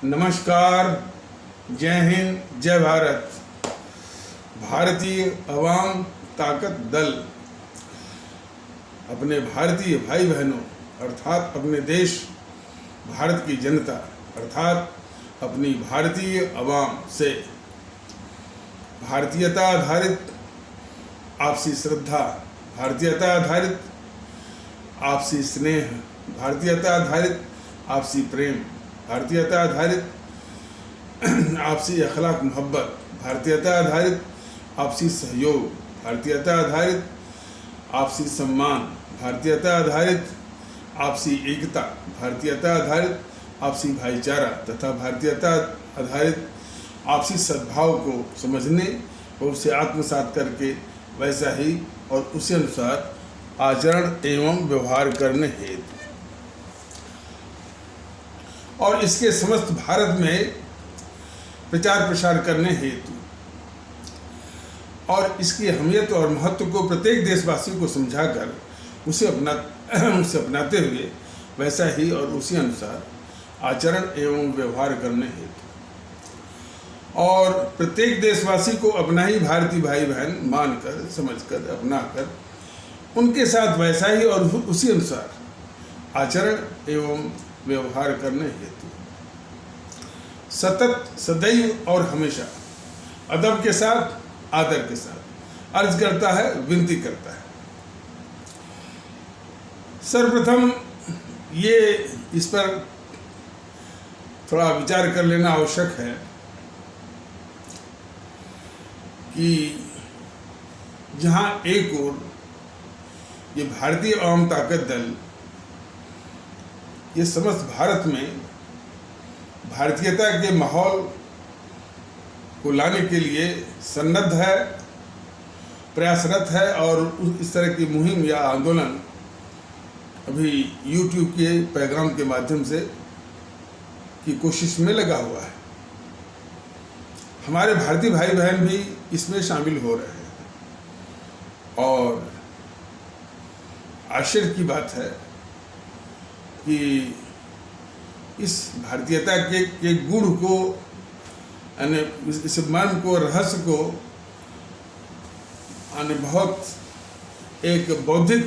नमस्कार, जय हिंद, जय भारत। भारतीय अवाम ताकत दल अपने भारतीय भाई बहनों अर्थात अपने देश भारत की जनता अर्थात अपनी भारतीय अवाम से भारतीयता आधारित आपसी श्रद्धा, भारतीयता आधारित आपसी स्नेह, भारतीयता आधारित आपसी प्रेम, भारतीयता आधारित आपसी अखलाक मोहब्बत, भारतीयता आधारित आपसी सहयोग, भारतीयता आधारित आपसी सम्मान, भारतीयता आधारित आपसी एकता, भारतीयता आधारित आपसी भाईचारा तथा भारतीयता आधारित आपसी सद्भाव को समझने और उसे आत्मसात करके वैसा ही और उसी अनुसार आचरण एवं व्यवहार करने हेतु और इसके समस्त भारत में प्रचार प्रसार करने हेतु और इसकी अहमियत और महत्व को प्रत्येक देशवासी को समझाकर उसे अपनाते हुए वैसा ही और उसी अनुसार आचरण एवं व्यवहार करने हेतु और प्रत्येक देशवासी को अपना ही भारतीय भाई बहन मानकर, समझकर, अपनाकर उनके साथ वैसा ही और उसी अनुसार आचरण एवं व्यवहार करने हेतु सतत, सदैव और हमेशा अदब के साथ, आदर के साथ अर्ज करता है, विनती करता है। सर्वप्रथम ये इस पर थोड़ा विचार कर लेना आवश्यक है कि जहाँ एक ओर ये भारतीय अवाम ताकत दल ये समस्त भारत में भारतीयता के माहौल को लाने के लिए सन्नद्ध है, प्रयासरत है और इस तरह की मुहिम या आंदोलन अभी YouTube के पैगाम के माध्यम से की कोशिश में लगा हुआ है। हमारे भारतीय भाई बहन भी इसमें शामिल हो रहे हैं और आश्चर्य की बात है कि इस भारतीयता के गुण को, यानी इस मर्म को, रहस्य को यानी बहुत एक बौद्धिक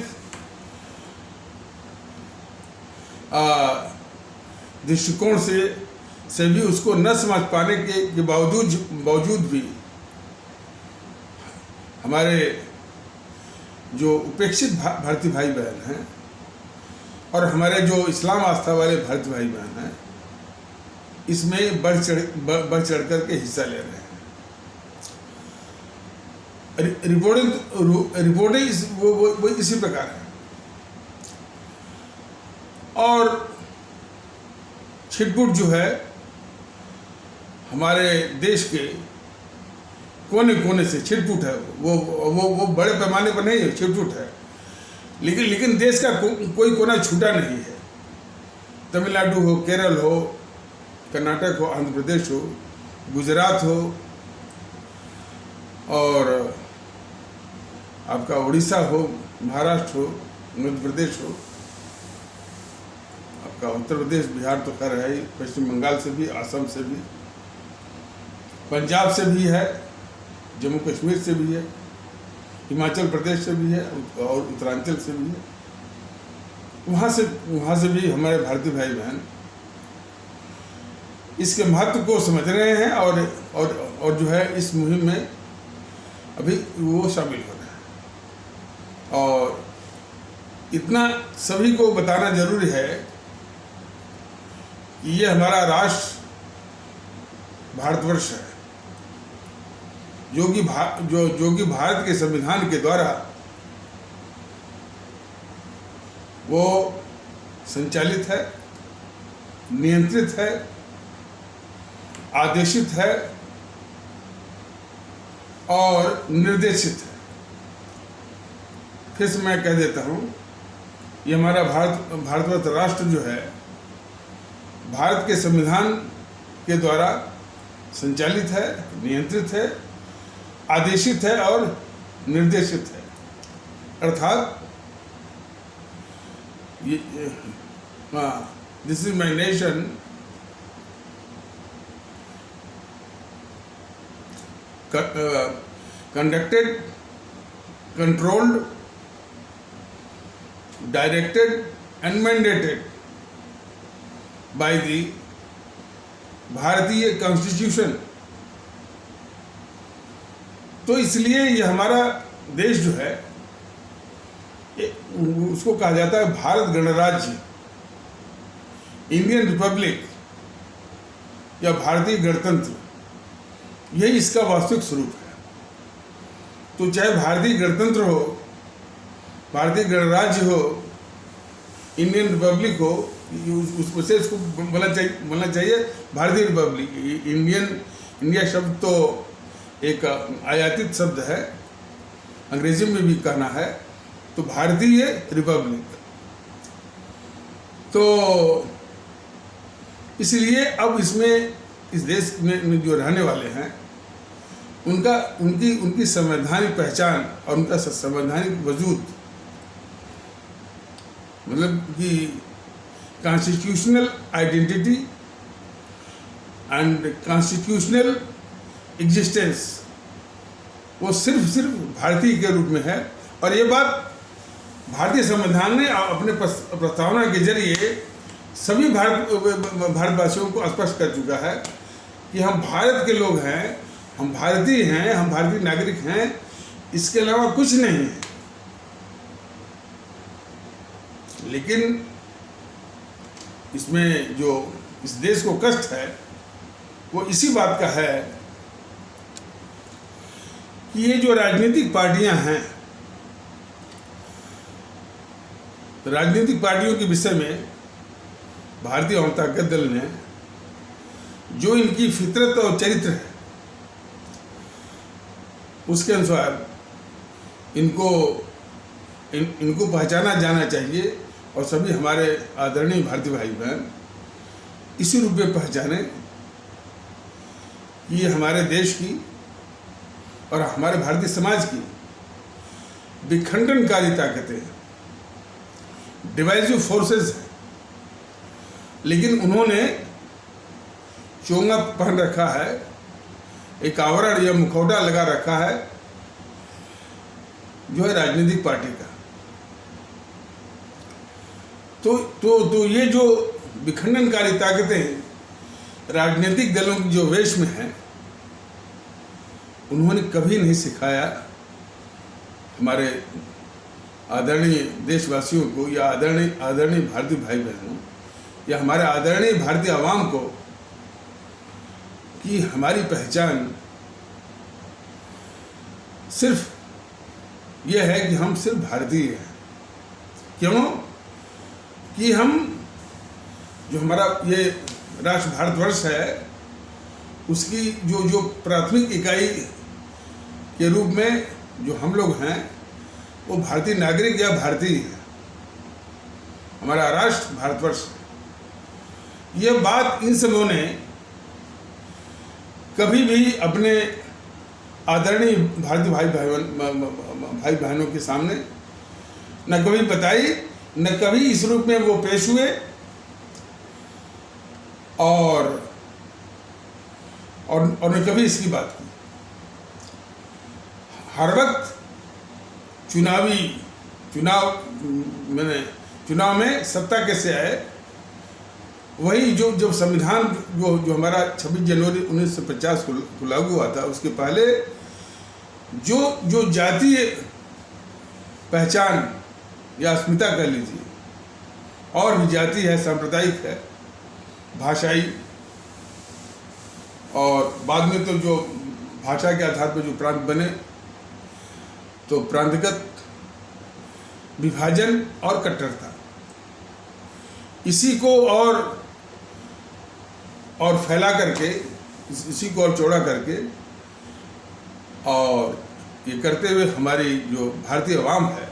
दृष्टिकोण से भी उसको न समझ पाने के बावजूद भी हमारे जो उपेक्षित भारतीय भाई बहन हैं और हमारे जो इस्लाम आस्था वाले भारतीय भाई बहन हैं इसमें बढ़ चढ़ कर के हिस्सा ले रहे हैं। रिपोर्टिंग वो इसी प्रकार है और छिटपुट जो है हमारे देश के कोने कोने से छिटपुट है, वो बड़े पैमाने पर नहीं है, छिटपुट है, लेकिन देश का कोई कोना छूटा नहीं है। तमिलनाडु हो, केरल हो, कर्नाटक हो, आंध्र प्रदेश हो, गुजरात हो और आपका उड़ीसा हो, महाराष्ट्र हो, मध्य प्रदेश हो, आपका उत्तर प्रदेश, बिहार तो खैर है ही, पश्चिम बंगाल से भी, असम से भी, पंजाब से भी है, जम्मू कश्मीर से भी है, हिमाचल प्रदेश से भी है और उत्तरांचल से भी है। वहाँ से भी हमारे भारतीय भाई बहन इसके महत्व को समझ रहे हैं और जो है इस मुहिम में अभी वो शामिल हो रहे हैं। और इतना सभी को बताना जरूरी है कि ये हमारा राष्ट्र भारतवर्ष है जो कि भारत के संविधान के द्वारा वो संचालित है, नियंत्रित है, आदेशित है और निर्देशित है। फिर से मैं कह देता हूँ, ये हमारा भारतवर्ष राष्ट्र जो है भारत के संविधान के द्वारा संचालित है, नियंत्रित है, आदेशित है और निर्देशित है। अर्थात this is my nation conducted, controlled, directed and mandated by the भारतीय कॉन्स्टिट्यूशन। तो इसलिए ये हमारा देश जो है उसको कहा जाता है भारत गणराज्य, इंडियन रिपब्लिक या भारतीय गणतंत्र, यही इसका वास्तविक स्वरूप है। तो चाहे भारतीय गणतंत्र हो, भारतीय गणराज्य हो, इंडियन रिपब्लिक हो, उससे इसको बोलना चाहिए भारतीय रिपब्लिक। इंडिया शब्द तो एक आयातित शब्द है, अंग्रेजी में भी कहना है, तो भारतीय रिपब्लिक। तो इसलिए अब इसमें इस देश में जो रहने वाले हैं उनकी संवैधानिक पहचान और उनका संवैधानिक वजूद, मतलब कि constitutional identity and constitutional existence, वो सिर्फ भारतीय के रूप में है। और ये बात भारतीय संविधान ने अपने प्रस्तावना के जरिए सभी भारतवासियों को स्पष्ट कर चुका है कि हम भारत के लोग हैं, हम भारतीय हैं, हम भारतीय नागरिक हैं, इसके अलावा कुछ नहीं है। लेकिन इसमें जो इस देश को कष्ट है वो इसी बात का है कि ये जो राजनीतिक पार्टियां हैं, राजनीतिक पार्टियों के विषय में भारतीय जनता दल ने जो इनकी फितरत और चरित्र है उसके अनुसार इनको पहचाना जाना चाहिए। और सभी हमारे आदरणीय भारतीय भाई बहन इसी रूप में पहचाने कि ये हमारे देश की और हमारे भारतीय समाज की विखंडनकारी ताकतें हैं, डिवाइसिव फोर्सेस हैं। लेकिन उन्होंने चोंगा पहन रखा है, एक आवरण या मुखौटा लगा रखा है जो है राजनीतिक पार्टी का। तो ये जो विखंडनकारी ताकतें राजनीतिक दलों की जो वेश में हैं, उन्होंने कभी नहीं सिखाया हमारे आदरणीय देशवासियों को या आदरणीय भारतीय भाई बहनों या हमारे आदरणीय भारतीय आवाम को कि हमारी पहचान सिर्फ यह है कि हम सिर्फ भारतीय हैं। क्यों? कि हम जो हमारा ये राष्ट्र भारतवर्ष है उसकी जो प्राथमिक इकाई के रूप में जो हम लोग हैं वो भारतीय नागरिक या भारतीय हैं। हमारा राष्ट्र भारतवर्ष है। ये बात इन सबों ने कभी भी अपने आदरणीय भारतीय भाई बहनों के सामने न कभी बताई, न कभी इस रूप में वो पेश हुए। और न कभी इसकी बात की। हर वक्त चुनाव में सत्ता कैसे आए, वही जो संविधान जो हमारा 26 जनवरी 1950 को लागू हुआ था, उसके पहले जो जातीय पहचान या अस्मिता कह लीजिए, और भी जाति है, सांप्रदायिक है, भाषाई, और बाद में तो जो भाषा के आधार पर जो प्रांत बने, तो प्रांतगत विभाजन और कट्टरता, इसी को और फैला करके, इसी को और चौड़ा करके, और ये करते हुए हमारी जो भारतीय आवाम है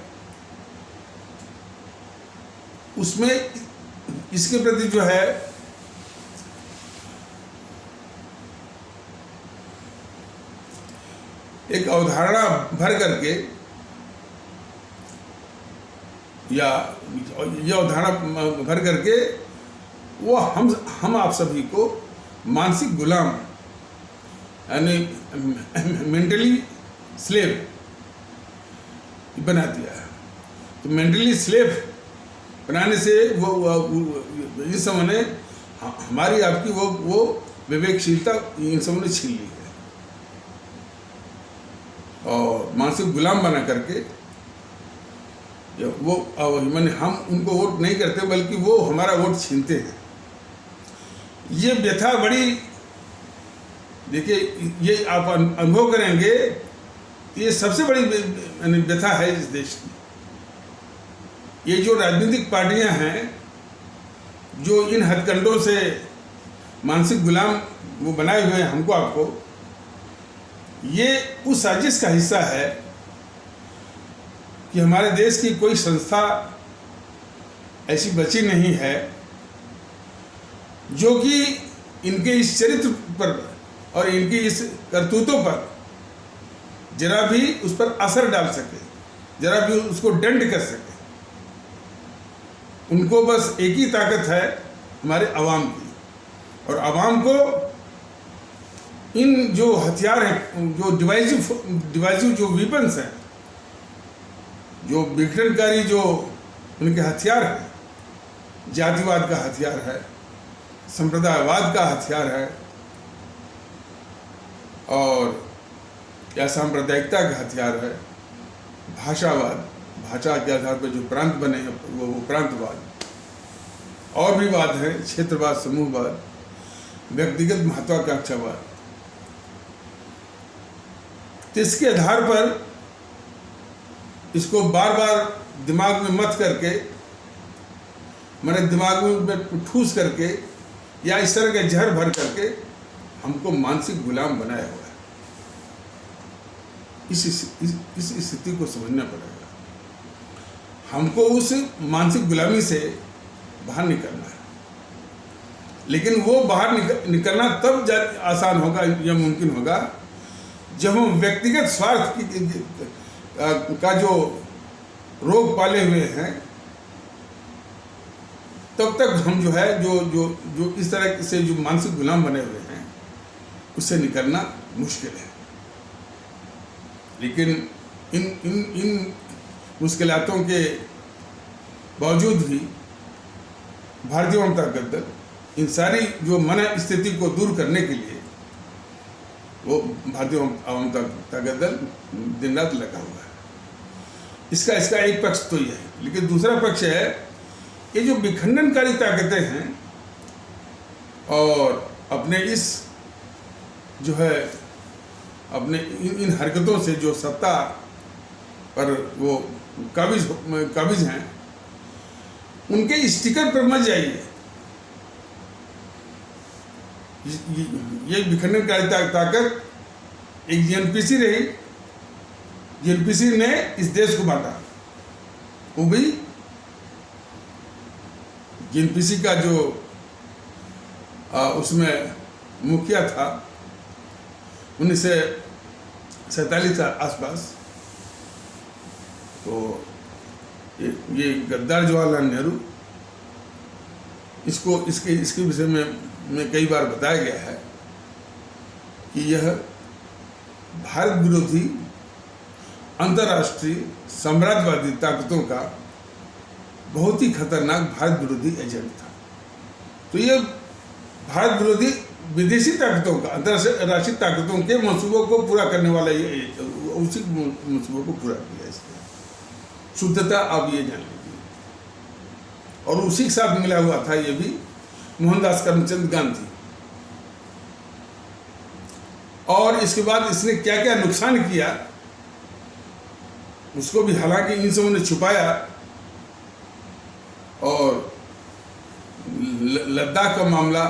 उसमें इसके प्रति जो है एक अवधारणा भर करके या यह अवधारणा भर करके वो हम आप सभी को मानसिक गुलाम यानी मेंटली स्लेव बना दिया है। तो मेंटली स्लेव बनाने से वो इस समय ने हमारी आपकी वो विवेकशीलता इन सबों ने छीन ली है और मानसिक गुलाम बना करके वो मैंने हम उनको वोट नहीं करते बल्कि वो हमारा वोट छीनते हैं। ये व्यथा बड़ी, देखिए ये आप अनुभव करेंगे, ये सबसे बड़ी व्यथा है इस देश की। ये जो राजनीतिक पार्टियां हैं जो इन हथकंडों से मानसिक गुलाम वो बनाए हुए हैं हमको आपको, ये उस साजिश का हिस्सा है कि हमारे देश की कोई संस्था ऐसी बची नहीं है जो कि इनके इस चरित्र पर और इनकी इस करतूतों पर जरा भी उस पर असर डाल सके, जरा भी उसको दंड कर सके। उनको बस एक ही ताकत है हमारे अवाम की, और अवाम को इन जो हथियार हैं, जो डिवाइसिव जो वीपन्स हैं, जो विघटनकारी जो उनके हथियार हैं, जातिवाद का हथियार है, संप्रदायवाद का हथियार है और या सांप्रदायिकता का हथियार है, भाषावाद, भाषा के आधार पर जो प्रांत बने हैं वो प्रांतवाद, और भी वाद हैं, क्षेत्रवाद, समूहवाद, व्यक्तिगत महत्वाकांक्षावाद। तो इसके आधार पर इसको बार बार दिमाग में मत करके, मेरे दिमाग में ठूस करके या इस तरह के जहर भर करके हमको मानसिक गुलाम बनाया हुआ है। इस स्थिति को समझना पड़ेगा। हमको उस मानसिक गुलामी से बाहर निकलना है, लेकिन वो बाहर निकलना तब आसान होगा या मुमकिन होगा जब हम व्यक्तिगत स्वार्थ का जो रोग पाले हुए हैं, तब तक हम जो है जो इस तरह से जो मानसिक गुलाम बने हुए हैं उससे निकलना मुश्किल है। लेकिन इन मुश्किलातों के बावजूद भी भारतीय जनता दल इन सारी जो मन स्थिति को दूर करने के लिए वो भारतीय जनता दल दिन रात लगा हुआ है। इसका एक पक्ष तो ये है, लेकिन दूसरा पक्ष है ये जो विखंडनकारी ताकतें हैं और अपने इस जो है अपने इन हरकतों से जो सत्ता पर वो काबिज हैं, उनके स्टिकर पर मत जाइए। ये विखंडनकारी ताकत एक जीएनपीसी रही, जीएनपीसी ने इस देश को बांटा। वो भी जीएनपीसी का जो उसमें मुखिया था 1947 के आसपास, तो ये गद्दार जवाहरलाल नेहरू, इसके विषय में कई बार बताया गया है कि यह भारत विरोधी अंतर्राष्ट्रीय साम्राज्यवादी ताकतों का बहुत ही खतरनाक भारत विरोधी एजेंट था। तो ये भारत विरोधी विदेशी ताकतों का, अंतर्राष्ट्रीय ताकतों के मंसूबों को पूरा करने वाला ये उसी मंसूबों को पूरा किया इसने। शुद्धता आप ये जान लीजिए। और उसी के साथ मिला हुआ था ये भी मोहनदास करमचंद गांधी। और इसके बाद इसने क्या क्या नुकसान किया उसको भी हालांकि इन सबों ने छुपाया, और लद्दाख का मामला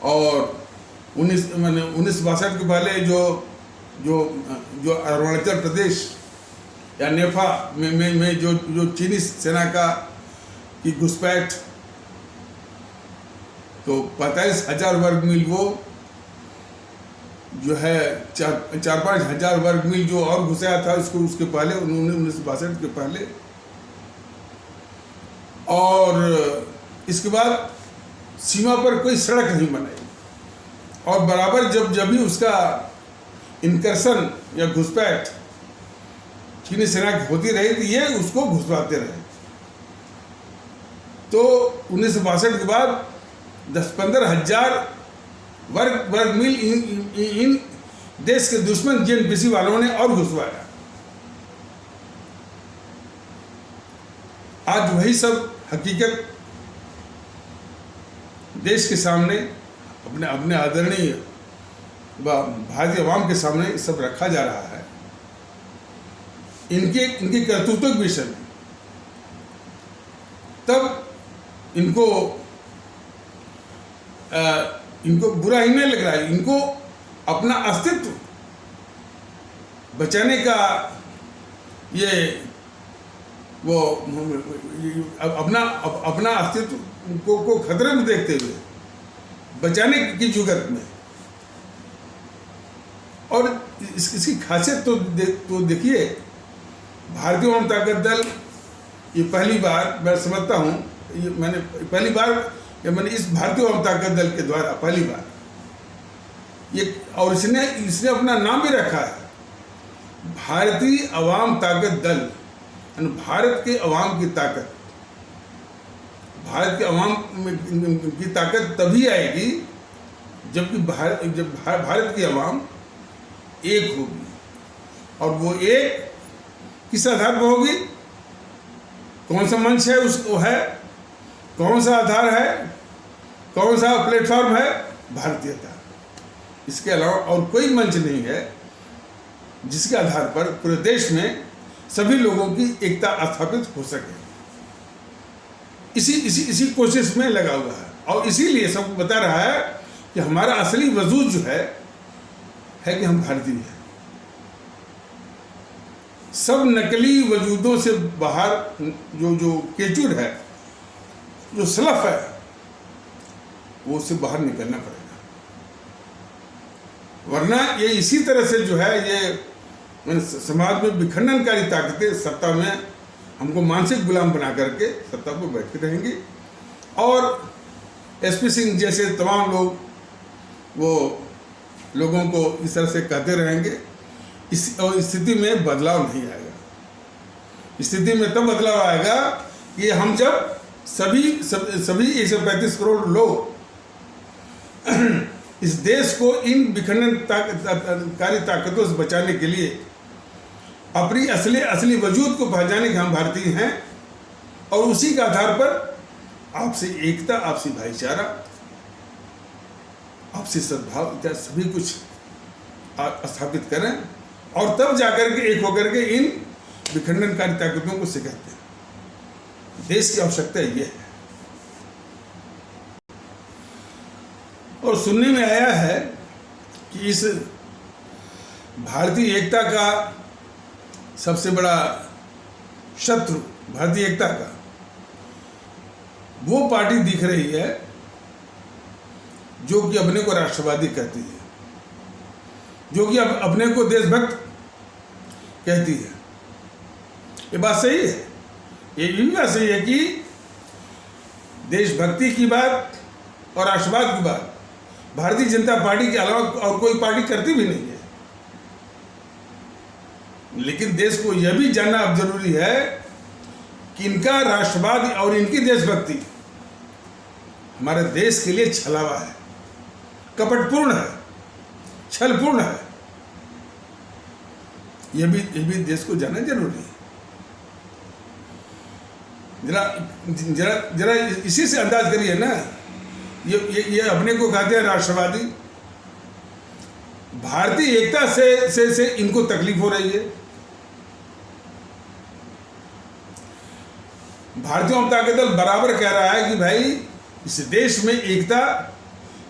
और 1962 के पहले जो अरुणाचल प्रदेश या नेफा में जो चीनी सेना की घुसपैठ, तो 45,000 वर्ग मील वो जो है 4-5 हजार वर्ग मील जो और घुसाया था उसके पहले उन्होंने 1962 के पहले। और इसके बाद सीमा पर कोई सड़क नहीं बनाई और बराबर जब जब भी उसका इनकर्सन या घुसपैठ चीनी सेना की होती रही तो ये उसको घुसवाते रहे। तो 1962 के बाद 10-15 हजार वर्ग मील इन देश के दुश्मन जेएनपीसी वालों ने और घुसवाया। आज वही सब हकीकत देश के सामने अपने आदरणीय भारतीय अवाम के सामने सब रखा जा रहा है। इनके करतूतों के विषय में तब इनको बुरा ही नहीं लग रहा है। इनको अपना अस्तित्व बचाने का ये वो अपना अस्तित्व को खतरे में देखते हुए बचाने की जुगत में, और इसकी खासियत तो देखिए, भारतीय अवाम ताकत दल ये पहली बार मैं समझता हूँ, ये मैंने इस भारतीय अवाम ताकत दल के द्वारा पहली बार ये, और इसने अपना नाम भी रखा है भारतीय अवाम ताकत दल। भारत के अवाम की ताकत, भारत के अवाम की ताकत तभी आएगी जब भारत की अवाम एक होगी। और वो एक किस आधार पर होगी? कौन सा मंच है उसको है, कौन सा आधार है, कौन सा प्लेटफॉर्म है? भारतीयता। इसके अलावा और कोई मंच नहीं है जिसके आधार पर पूरे देश में सभी लोगों की एकता स्थापित हो सके। इसी कोशिश में लगा हुआ है, और इसीलिए सब बता रहा है कि हमारा असली वजूद जो है कि हम भारतीय हैं। सब नकली वजूदों से बाहर जो केचुर है, जो स्लफ है, वो उससे बाहर निकलना पड़ेगा। वरना ये इसी तरह से जो है ये समाज में विखंडनकारी ताकतें सत्ता में हमको मानसिक गुलाम बना करके सत्ता पर बैठते रहेंगी, और एसपी सिंह जैसे तमाम लोग वो लोगों को इस तरह से कहते रहेंगे। इस स्थिति में बदलाव नहीं आएगा। स्थिति में तब बदलाव आएगा कि हम जब सभी 135 करोड़ लोग इस देश को इन विखंडनकारी ताकतों से बचाने के लिए अपनी असली वजूद को पहचाने के हम भारतीय हैं, और उसी के आधार पर आपसी एकता, आपसी भाईचारा, आपसी सद्भाव इत्यादि सभी कुछ स्थापित करें, और तब जाकर के एक होकर के इन विखंडनकारी ताकतों को सिखाते हैं। देश की आवश्यकता ये है। और सुनने में आया है कि इस भारतीय एकता का सबसे बड़ा शत्रु, भारतीय एकता का वो पार्टी दिख रही है जो कि अपने को राष्ट्रवादी कहती है, जो कि अपने को देशभक्त कहती है। ये बात सही है। ये भी बात सही है कि देशभक्ति की बात और राष्ट्रवाद की बात भारतीय जनता पार्टी के अलावा और कोई पार्टी करती भी नहीं है। लेकिन देश को यह भी जानना अब जरूरी है कि इनका राष्ट्रवाद और इनकी देशभक्ति हमारे देश के लिए छलावा है, कपटपूर्ण है, छलपूर्ण है। यह भी देश को जानना जरूरी है। जरा इसी से अंदाज करिए ना, ये अपने को कहते हैं राष्ट्रवादी। भारतीय एकता से इनको तकलीफ हो रही है। भारतीय जनता ताकत दल बराबर कह रहा है कि भाई इस देश में एकता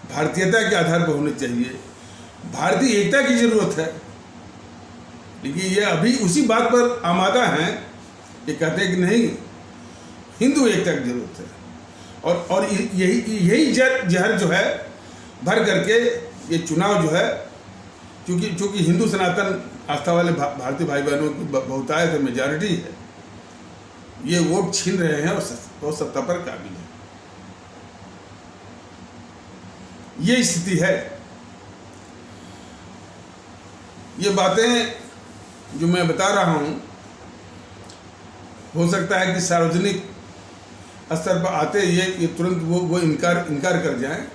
भारतीयता के आधार पर होनी चाहिए, भारतीय एकता की जरूरत है। लेकिन ये अभी उसी बात पर आमादा हैं, ये कहते हैं कि नहीं, हिंदू एकता की जरूरत है। और यही जहर जो है भर करके ये चुनाव जो है, चूंकि हिंदू सनातन आस्था वाले भारतीय भाई बहनों की बहुतायत है, मेजॉरिटी है, ये वोट छीन रहे हैं और सत्ता पर काबिल है। ये स्थिति है। ये बातें जो मैं बता रहा हूँ हो सकता है कि सार्वजनिक स्तर पर आते ये तुरंत वो इनकार कर जाएं,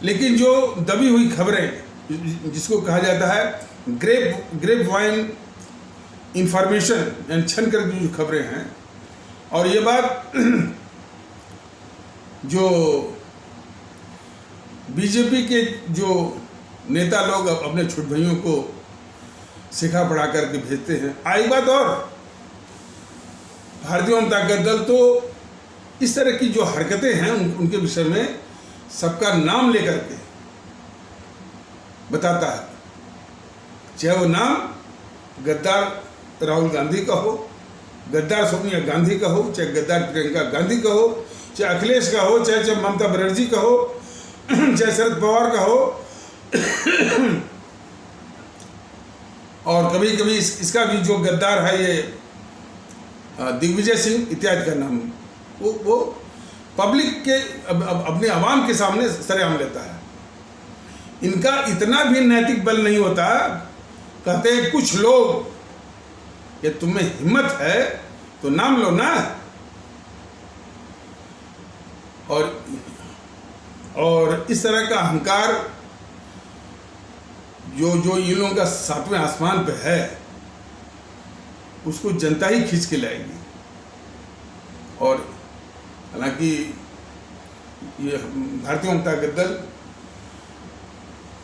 लेकिन जो दबी हुई खबरें जिसको कहा जाता है ग्रेप वाइन इंफॉर्मेशन यानी छन कर की जो खबरें हैं, और ये बात जो बीजेपी के जो नेता लोग अपने छोटे भाइयों को सिखा पढ़ा करके भेजते हैं। आई बात और भारतीय जनता दल तो इस तरह की जो हरकतें हैं उनके विषय में सबका नाम लेकर के बताता है, चाहे वो नाम गद्दार राहुल गांधी का हो, गद्दार सोनिया गांधी का हो, चाहे गद्दार प्रियंका गांधी का हो, चाहे अखिलेश का हो, चाहे ममता बनर्जी का हो, चाहे शरद पवार का हो, और कभी कभी इसका भी जो गद्दार है ये दिग्विजय सिंह इत्यादि का नाम वो पब्लिक के अपने आवाम के सामने सरेआम लेता है। इनका इतना भी नैतिक बल नहीं होता। कहते हैं कुछ लोग, ये तुम्हें हिम्मत है तो नाम लो ना। और इस तरह का अहंकार जो इन लोगों का सातवें आसमान पे है, उसको जनता ही खींच के लाएगी। और हालांकि ये भारतीय जनता दल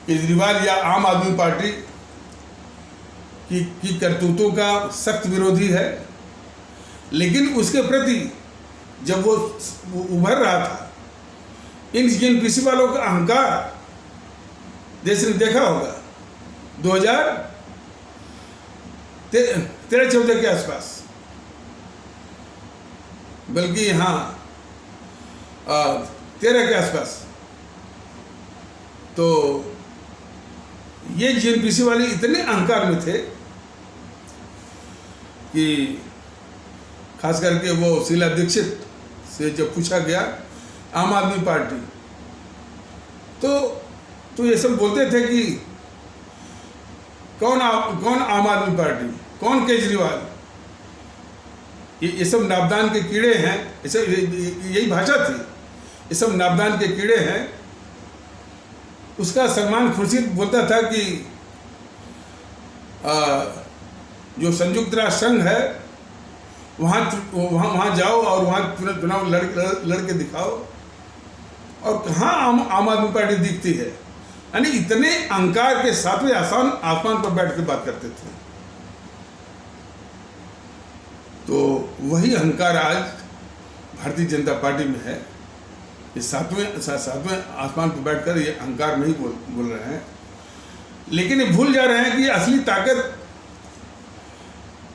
केजरीवाल या आम आदमी पार्टी की करतूतों का सख्त विरोधी है, लेकिन उसके प्रति जब वो उभर रहा था, इन जीएनपीसी वालों का अहंकार देश ने देखा होगा 2013-14 के आसपास, बल्कि हाँ 13 के आसपास। तो ये जीएनपीसी वाले इतने अहंकार में थे कि खास करके वो शीला दीक्षित से जब पूछा गया आम आदमी पार्टी, तो ये सब बोलते थे कि कौन आम आदमी पार्टी, कौन केजरीवाल, ये सब नाबदान के कीड़े हैं। यही भाषा थी, ये सब नाबदान के कीड़े हैं। उसका सलमान खुर्शीद बोलता था कि जो संयुक्त राष्ट्र संघ है वहाँ जाओ और वहाँ चुनाव लड़ के दिखाओ, और कहाँ आम आदमी पार्टी दिखती है। यानी इतने अहंकार के सातवें आसमान पर बैठ के बात करते थे। तो वही अहंकार आज भारतीय जनता पार्टी में है। ये सातवें आसमान पर बैठकर ये अहंकार नहीं बोल रहे हैं, लेकिन ये भूल जा रहे हैं कि असली ताकत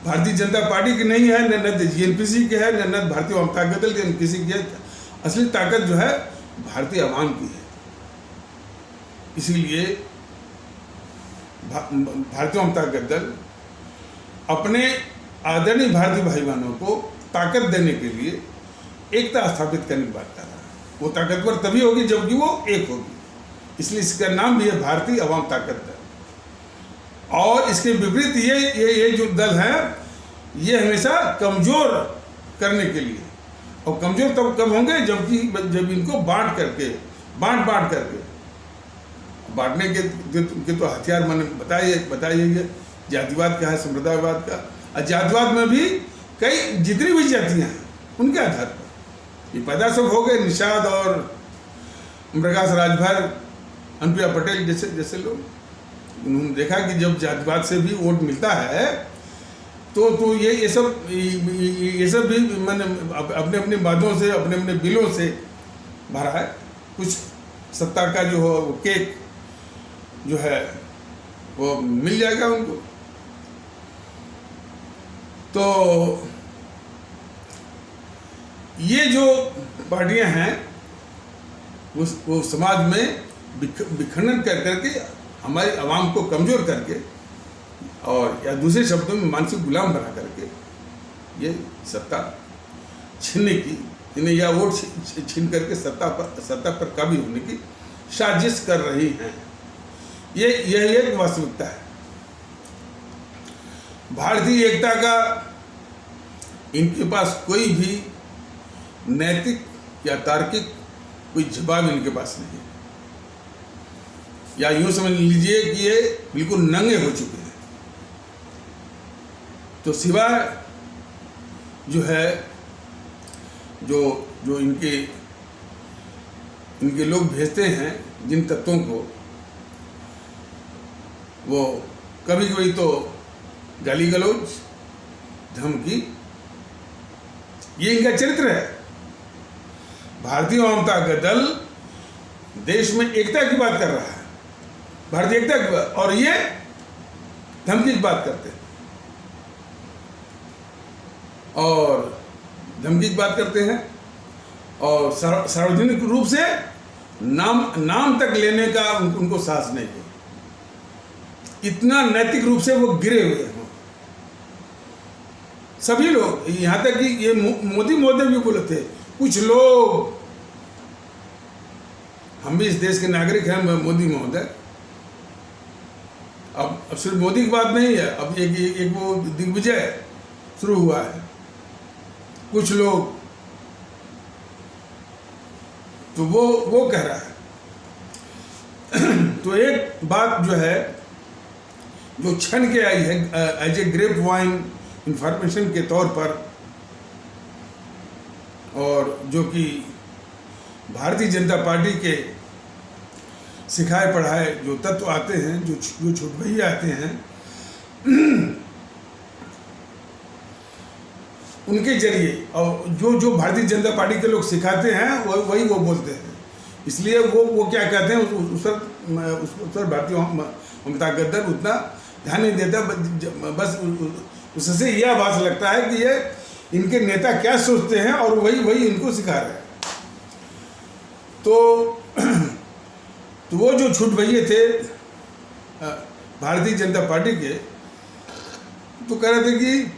भारतीय जनता पार्टी की नहीं है, न जीएनपीसी की है, न भारतीय जनता दल की किसी की है। असली ताकत जो है भारतीय आवाम की है। इसीलिए भारतीय जनता दल अपने आदरणीय भारतीय भाई बहनों को ताकत देने के लिए एकता स्थापित करने की बात कर रहा है। वो ताकतवर तभी होगी जबकि वो एक होगी। इसलिए इसका नाम भी है भारतीय आवाम ताकत दल। और इसके विपरीत ये जो दल है, ये हमेशा कमजोर करने के लिए, और कमजोर तब कब होंगे जब इनको बांट करके बांटने के तो हथियार मैंने बताइए जातिवाद का है, संप्रदायवाद का। और जातिवाद में भी कई जितनी भी जातियां हैं उनके आधार पर ये पैदा सब हो गए। निषाद और प्रकाश राजभर, अनुप्रिया पटेल जैसे लोग, उन्होंने देखा कि जब जातिवाद से भी वोट मिलता है तो ये सब भी मैंने अपने वादों से, अपने बिलों से भरा है। कुछ सत्ता का जो हो केक जो है वो मिल जाएगा उनको। तो ये जो पार्टियां हैं वो समाज में विखंडन करके हमारी आवाम को कमज़ोर करके, और या दूसरे शब्दों में मानसिक गुलाम बना करके ये सत्ता छीनने की, इन्हें या वोट छीन करके सत्ता पर काबिज होने की साजिश कर रही हैं। यह एक वास्तविकता है। भारतीय एकता का इनके पास कोई भी नैतिक या तार्किक कोई जवाब इनके पास नहीं है, या यूं समझ लीजिए कि ये बिल्कुल नंगे हो चुके हैं। तो सिवाय जो है जो जो इनके लोग भेजते हैं जिन तत्वों को, वो कभी कभी तो गाली गलौज, धमकी, ये इनका चरित्र है। भारतीय जनता का दल देश में एकता की बात कर रहा है, भारतीय एकता की बात, और ये धमकी की बात करते हैं और धमकी की बात करते हैं, और सार्वजनिक रूप से नाम तक लेने का उनको साहस नहीं है। इतना नैतिक रूप से वो गिरे हुए हैं सभी लोग, यहाँ तक कि ये मोदी महोदय भी बोले थे, कुछ लोग, हम भी इस देश के नागरिक हैं मोदी महोदय। अब सिर्फ मोदी की बात नहीं है, अब एक वो दिग्विजय शुरू हुआ है, कुछ लोग, तो वो कह रहा है। तो एक बात जो है जो छन के आई है as a grape vine information के तौर पर, और जो कि भारतीय जनता पार्टी के सिखाए पढ़ाए जो तत्व आते हैं, जो छुटभैये आते हैं, उनके जरिए, और जो भारतीय जनता पार्टी के लोग सिखाते हैं वही वो बोलते हैं। इसलिए वो क्या कहते हैं उस पर भारतीय जनता दल उतना ध्यान नहीं देता, बस उससे यह आभास लगता है कि ये इनके नेता क्या सोचते हैं और वही इनको सिखा रहे हैं। तो वो जो छुटभैये थे भारतीय जनता पार्टी के, तो कह रहे थे कि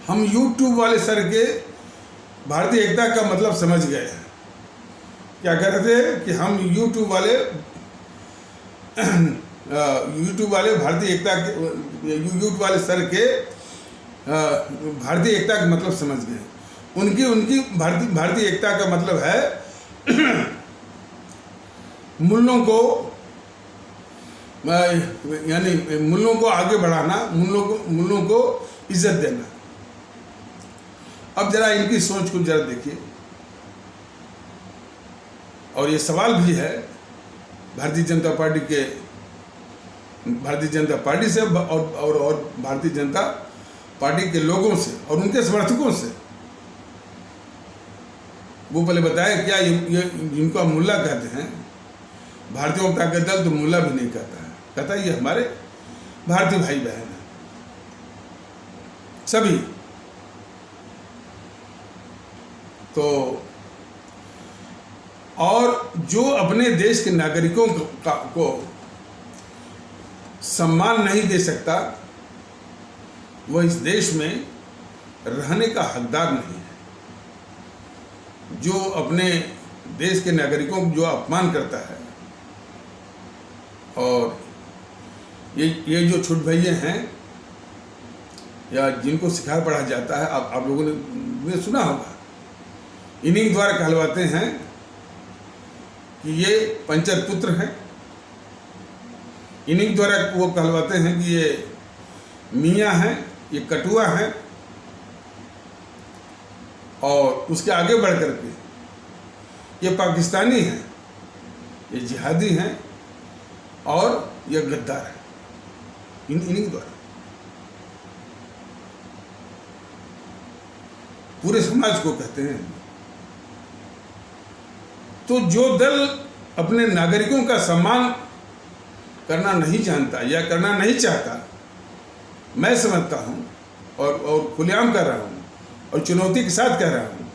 हम यूट्यूब वाले सर के भारतीय एकता का मतलब समझ गए हैं। क्या कह रहे थे कि हम यूट्यूब वाले भारतीय एकता के, यूट्यूब वाले सर के भारतीय एकता का मतलब समझ गए। उनकी भारतीय एकता का मतलब है मूल्यों को, यानी मूल्यों को आगे बढ़ाना, मूल्यों को इज्जत देना। अब जरा इनकी सोच को जरा देखिए, और ये सवाल भी है भारतीय जनता पार्टी से और भारतीय जनता पार्टी के लोगों से और उनके समर्थकों से। वो पहले बताया क्या ये जिनको हम मुल्ला कहते हैं, भारतीय जनता का दल तो मुल्ला भी नहीं कहता है, कहता है ये हमारे भारतीय भाई बहन हैं सभी। तो और जो अपने देश के नागरिकों को सम्मान नहीं दे सकता, वह इस देश में रहने का हकदार नहीं है। जो अपने देश के नागरिकों को जो अपमान करता है, और ये जो छुटभैये हैं या जिनको सिखाया पढ़ा जाता है, आप लोगों ने सुना होगा, इन्हीं द्वारा कहलवाते हैं कि ये पंचर पुत्र हैं, इन्हीं द्वारा वो कहलवाते हैं कि ये मियाँ हैं, ये कटुआ हैं, और उसके आगे बढ़ कर के ये पाकिस्तानी हैं, ये जिहादी हैं, और ये गद्दार है। इन्हीं द्वारा पूरे समाज को कहते हैं। तो जो दल अपने नागरिकों का सम्मान करना नहीं जानता या करना नहीं चाहता, मैं समझता हूँ और खुलेआम कर रहा हूँ और चुनौती के साथ कह रहा हूँ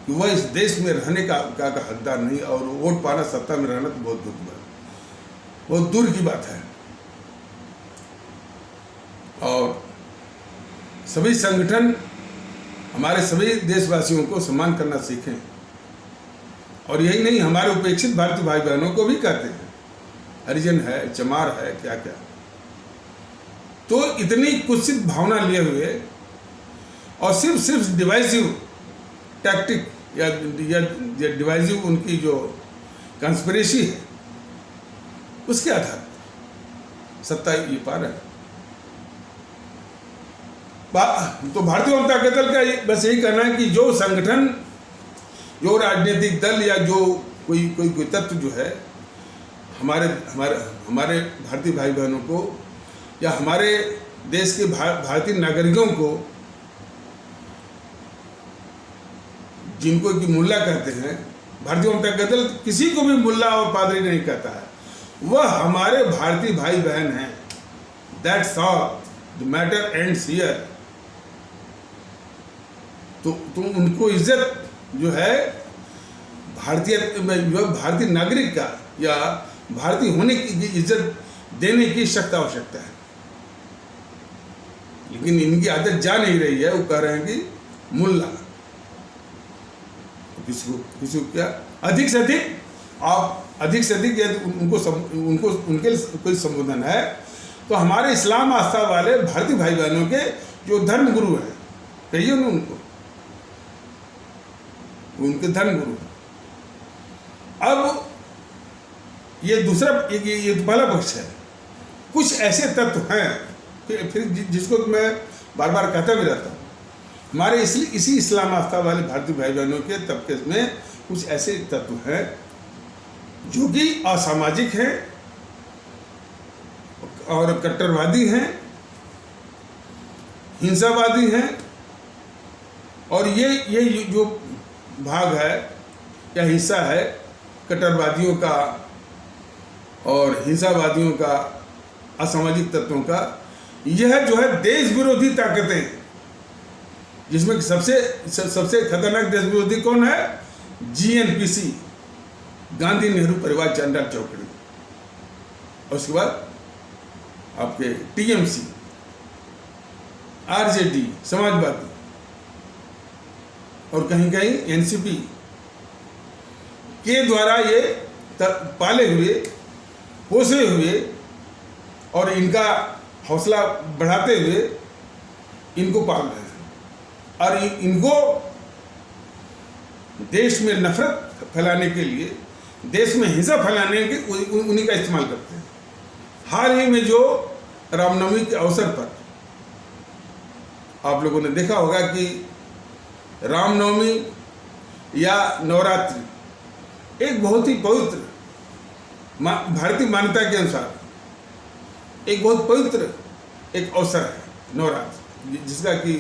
कि वह इस देश में रहने का हकदार नहीं, और वोट पाना, सत्ता में रहना तो बहुत दूर की बात है। और सभी संगठन हमारे सभी देशवासियों को सम्मान करना सीखें, और यही नहीं, हमारे उपेक्षित भारतीय भाई बहनों को भी कहते हैं, हरिजन है, चमार है, क्या क्या। तो इतनी कुत्सित भावना लिए हुए और सिर्फ डिवाइसिव टैक्टिक या डिवाइसिव उनकी जो कंस्पिरेसी है उसके आधार पर सत्ता ये पा रहा है। तो भारतीय जनता दल का बस यही कहना है कि जो संगठन, जो राजनीतिक दल या जो कोई तत्व जो है हमारे भारतीय भाई बहनों को या हमारे देश के भारतीय नागरिकों को, जिनको कि मुल्ला कहते हैं, भारतीय जनता दल किसी को भी मुल्ला और पादरी नहीं कहता है, वह हमारे भारतीय भाई बहन हैं। That's all, the matter ends here. तो उनको इज्जत जो है भारतीय नागरिक का या भारतीय होने की इज्जत देने की सख्त आवश्यकता है। लेकिन इनकी आदत जा नहीं रही है, वो कह रहे हैं कि मुल्ला। किसी को क्या अधिक से अधिक यदि उनके कोई संबोधन है तो हमारे इस्लाम आस्था वाले भारतीय भाई बहनों के जो धर्म गुरु हैं, कहिए ना उनको, उनके धर्म गुरु। अब ये दूसरा, ये पहला पक्ष है। कुछ ऐसे तत्व हैं फिर जिसको मैं बार बार कहता भी रहता हूँ, हमारे इसी इस्लाम आस्था वाले भारतीय भाई बहनों के तबके में कुछ ऐसे तत्व हैं जो कि असामाजिक हैं और कट्टरवादी हैं, हिंसावादी हैं। और ये जो भाग है या हिस्सा है कट्टरवादियों का और हिंसावादियों का, असामाजिक तत्वों का, यह जो है देश विरोधी ताकतें, जिसमें सबसे खतरनाक देश विरोधी कौन है? GNPC, गांधी नेहरू परिवार चांडाल चौकड़ी, और उसके बाद आपके TMC, RJD समाजवादी, और कहीं कहीं NCP के द्वारा ये पाले हुए, पोसे हुए और इनका हौसला बढ़ाते हुए इनको पाल रहे हैं। और इनको देश में नफरत फैलाने के लिए, देश में हिंसा फैलाने के उन्हीं का इस्तेमाल करते हैं। हाल ही में जो रामनवमी के अवसर पर आप लोगों ने देखा होगा कि रामनवमी या नवरात्रि एक बहुत ही पवित्र, भारतीय मान्यता के अनुसार एक बहुत पवित्र एक अवसर है नवरात्रि, जिसका कि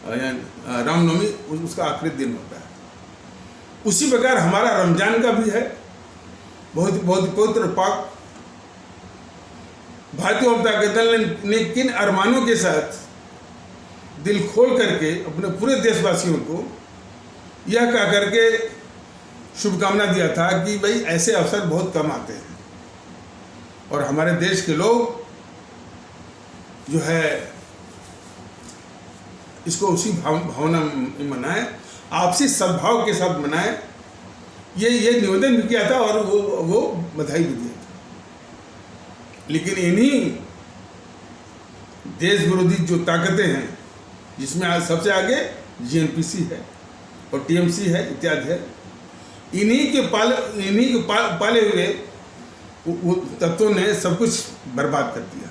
रामनवमी उसका आखिरी दिन होता है। उसी प्रकार हमारा रमजान का भी है, बहुत पवित्र पाक। भारतीय जनता दल ने किन अरमानों के साथ दिल खोल करके अपने पूरे देशवासियों को यह कह करके शुभकामना दिया था कि भाई ऐसे अवसर बहुत कम आते हैं और हमारे देश के लोग जो है इसको उसी भावना में मनाएं, आपसी सद्भाव के साथ मनाएं। ये निवेदन भी किया था और वो बधाई भी दिया था। लेकिन इन्हीं देश विरोधी जो ताकतें हैं, जिसमें आज सबसे आगे GNPC है और TMC है इत्यादि है, इन्हीं के पाले हुए तत्वों ने सब कुछ बर्बाद कर दिया।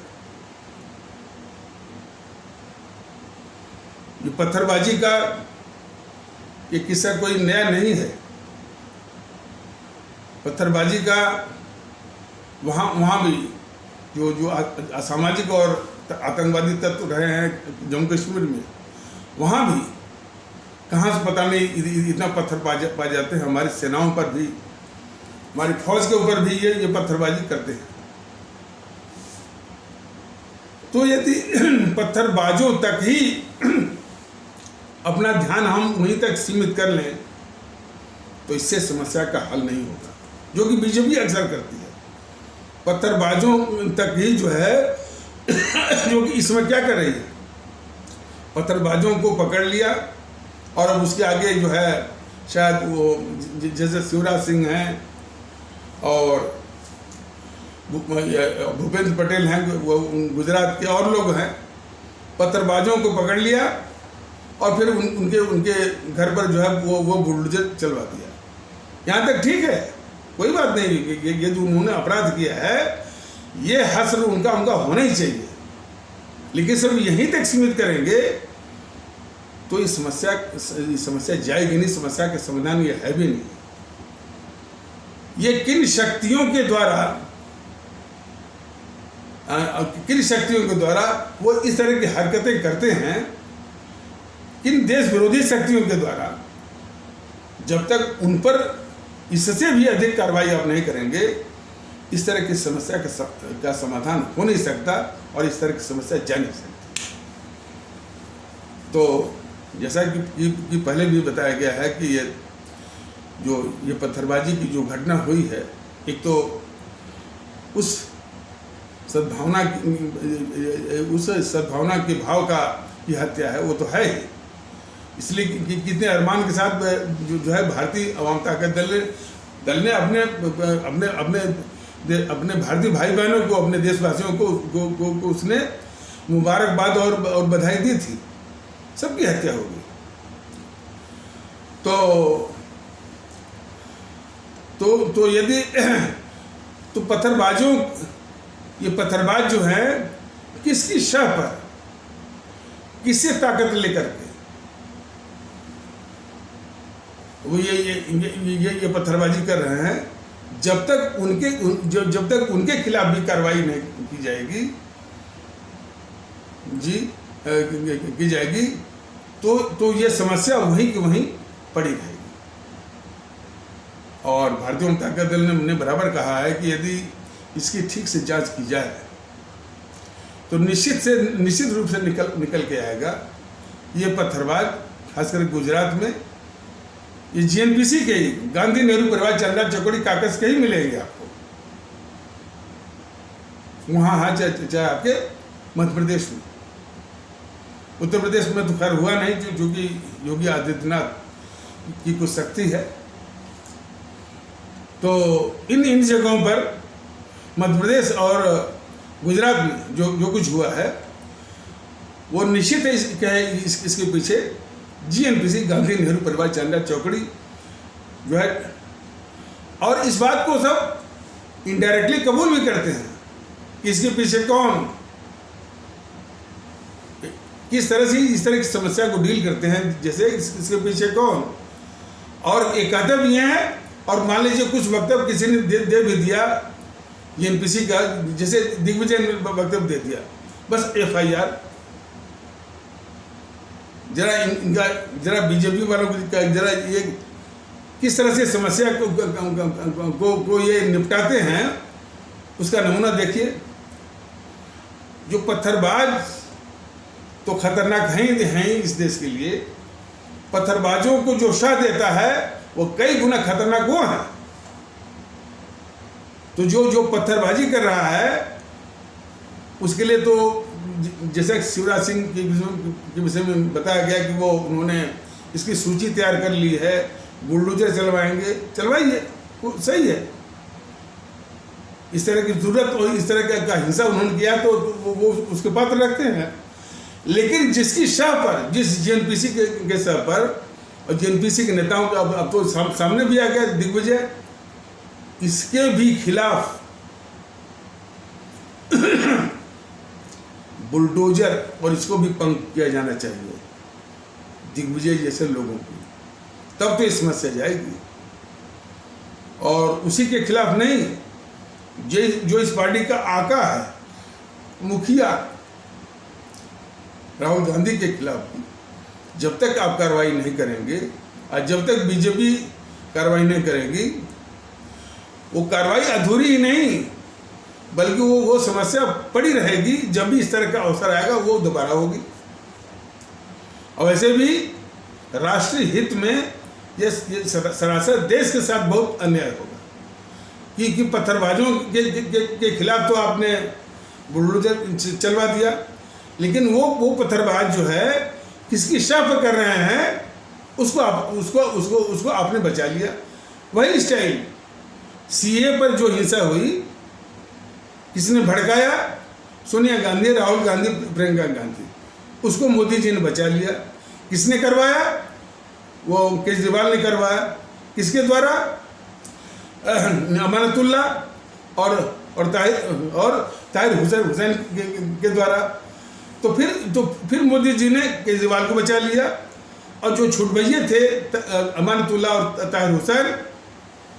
ये पत्थरबाजी का ये किस्सा कोई नया नहीं है। पत्थरबाजी का वहाँ भी जो असामाजिक और आतंकवादी तत्व रहे हैं जम्मू कश्मीर में, वहाँ भी कहाँ से पता नहीं इतना पत्थर पा जाते हैं। हमारी सेनाओं पर भी, हमारी फौज के ऊपर भी ये पत्थरबाजी करते हैं। तो यदि पत्थरबाजों तक ही अपना ध्यान हम वहीं तक सीमित कर लें तो इससे समस्या का हल नहीं होगा, जो कि बीजेपी अक्सर करती है। पत्थरबाजों तक ही जो है जो कि इसमें क्या कर रही है, पत्थरबाजों को पकड़ लिया और अब उसके आगे जो है शायद वो जैसे शिवराज सिंह हैं और भूपेंद्र पटेल हैं, वो गुजरात के, और लोग हैं, पत्थरबाजों को पकड़ लिया और फिर उनके घर पर जो है वो बुलडोजर चलवा दिया। यहाँ तक ठीक है, कोई बात नहीं, ये जो उन्होंने अपराध किया है ये हश्र उनका होना ही चाहिए, लेकिन सिर्फ यहीं तक सीमित करेंगे तो ये समस्या जाएगी नहीं, समस्या का समाधान ये है भी नहीं। ये किन शक्तियों के द्वारा वो इस तरह की हरकतें करते हैं, किन देश विरोधी शक्तियों के द्वारा, जब तक उन पर इससे भी अधिक कार्रवाई आप नहीं करेंगे इस तरह की समस्या का समाधान हो नहीं सकता और इस तरह की समस्या जा नहीं सकती। तो जैसा कि पहले भी बताया गया है कि ये पत्थरबाजी की जो घटना हुई है, एक तो उस सद्भावना के भाव का ये हत्या है, वो तो है ही, इसलिए कि कितने अरमान के साथ जो है भारतीय अवाम ताकत दल ने अपने भारतीय भाई बहनों को, अपने देशवासियों को उसने मुबारकबाद और बधाई दी थी, सबकी हत्या हो गई। तो यदि तो ये पत्थरबाज जो है किसकी शह पर, किससे ताकत लेकर के वो ये पत्थरबाजी कर रहे हैं, जब तक उनके खिलाफ भी कार्रवाई नहीं की जाएगी तो ये समस्या वहीं की वहीं पड़ी रहेगी। और भारतीय जनता ताकत दल ने बराबर कहा है कि यदि इसकी ठीक से जांच की जाए तो निश्चित रूप से निकल के आएगा ये पत्थरबाज, खासकर गुजरात में ये जीएनपीसी के ही, गांधी नेहरू परिवार चंदा चौकड़ी कागज के ही मिलेंगे आपको वहाँ, चाहे आपके मध्य प्रदेश में। उत्तर प्रदेश में तो खैर हुआ नहीं, क्योंकि योगी आदित्यनाथ की कुछ शक्ति है। तो इन जगहों पर मध्य प्रदेश और गुजरात में जो कुछ हुआ है वो निश्चित है इसके पीछे जीएनपीसी, गांधी नेहरू परिवार चंदा चौकड़ी जो है। और इस बात को सब इनडायरेक्टली कबूल भी करते हैं कि इसके पीछे कौन, किस तरह से इस तरह की समस्या को डील करते हैं, जैसे इसके पीछे कौन। और एक कहते भी हैं, और मान लीजिए कुछ वक्तव्य किसी ने दे भी दिया जीएनपीसी का, जैसे दिग्विजय ने वक्तव्य दे दिया, बस FIR। जरा बीजेपी वालों का जरा ये किस तरह से समस्या को ये निपटाते हैं उसका नमूना देखिए। जो पत्थरबाज तो खतरनाक हैं ही इस देश के लिए, पत्थरबाजों को जो शाह देता है वो कई गुना खतरनाक वो है। तो जो पत्थरबाजी कर रहा है उसके लिए तो जैसे शिवराज सिंह के विषय में बताया गया कि वो उन्होंने इसकी सूची तैयार कर ली है, बुलडोजर चलवाइए, वो सही है। इस तरह की जरूरत और इस तरह का हिंसा उन्होंने किया तो वो उसके पात्र रखते हैं। लेकिन जिसकी शाह पर, जिस जीएनपीसी के शाह पर, और जीएनपीसी के नेताओं का अब तो सामने भी आ गया दिग्विजय, इसके भी खिलाफ बुलडोजर और इसको भी पंख किया जाना चाहिए दिग्विजय जैसे लोगों की, तब तो ये समस्या जाएगी। और उसी के खिलाफ नहीं, जो इस पार्टी का आका है, मुखिया राहुल गांधी के खिलाफ भी जब तक आप कार्रवाई नहीं करेंगे और जब तक बीजेपी कार्रवाई नहीं करेगी, वो कार्रवाई अधूरी ही नहीं बल्कि वो समस्या पड़ी रहेगी। जब भी इस तरह का अवसर आएगा वो दोबारा होगी। और वैसे भी राष्ट्रीय हित में ये सरासर देश के साथ बहुत अन्याय होगा कि पत्थरबाजों के खिलाफ तो आपने बुलडोजर चलवा दिया, लेकिन वो पत्थरबाज जो है किसकी शाह पर कर रहे हैं उसको आपने बचा लिया। वही स्टाइल CA पर जो हिंसा हुई किसने भड़काया? सोनिया गांधी, राहुल गांधी, प्रियंका गांधी। उसको मोदी जी ने बचा लिया। किसने करवाया? वो केजरीवाल ने करवाया। किसके द्वारा? अमानतुल्लाह और ताहिर हुसैन के द्वारा। तो फिर मोदी जी ने केजरीवाल को बचा लिया, और जो छुटभैये थे अमानतुल्लाह और ताहिर हुसैन,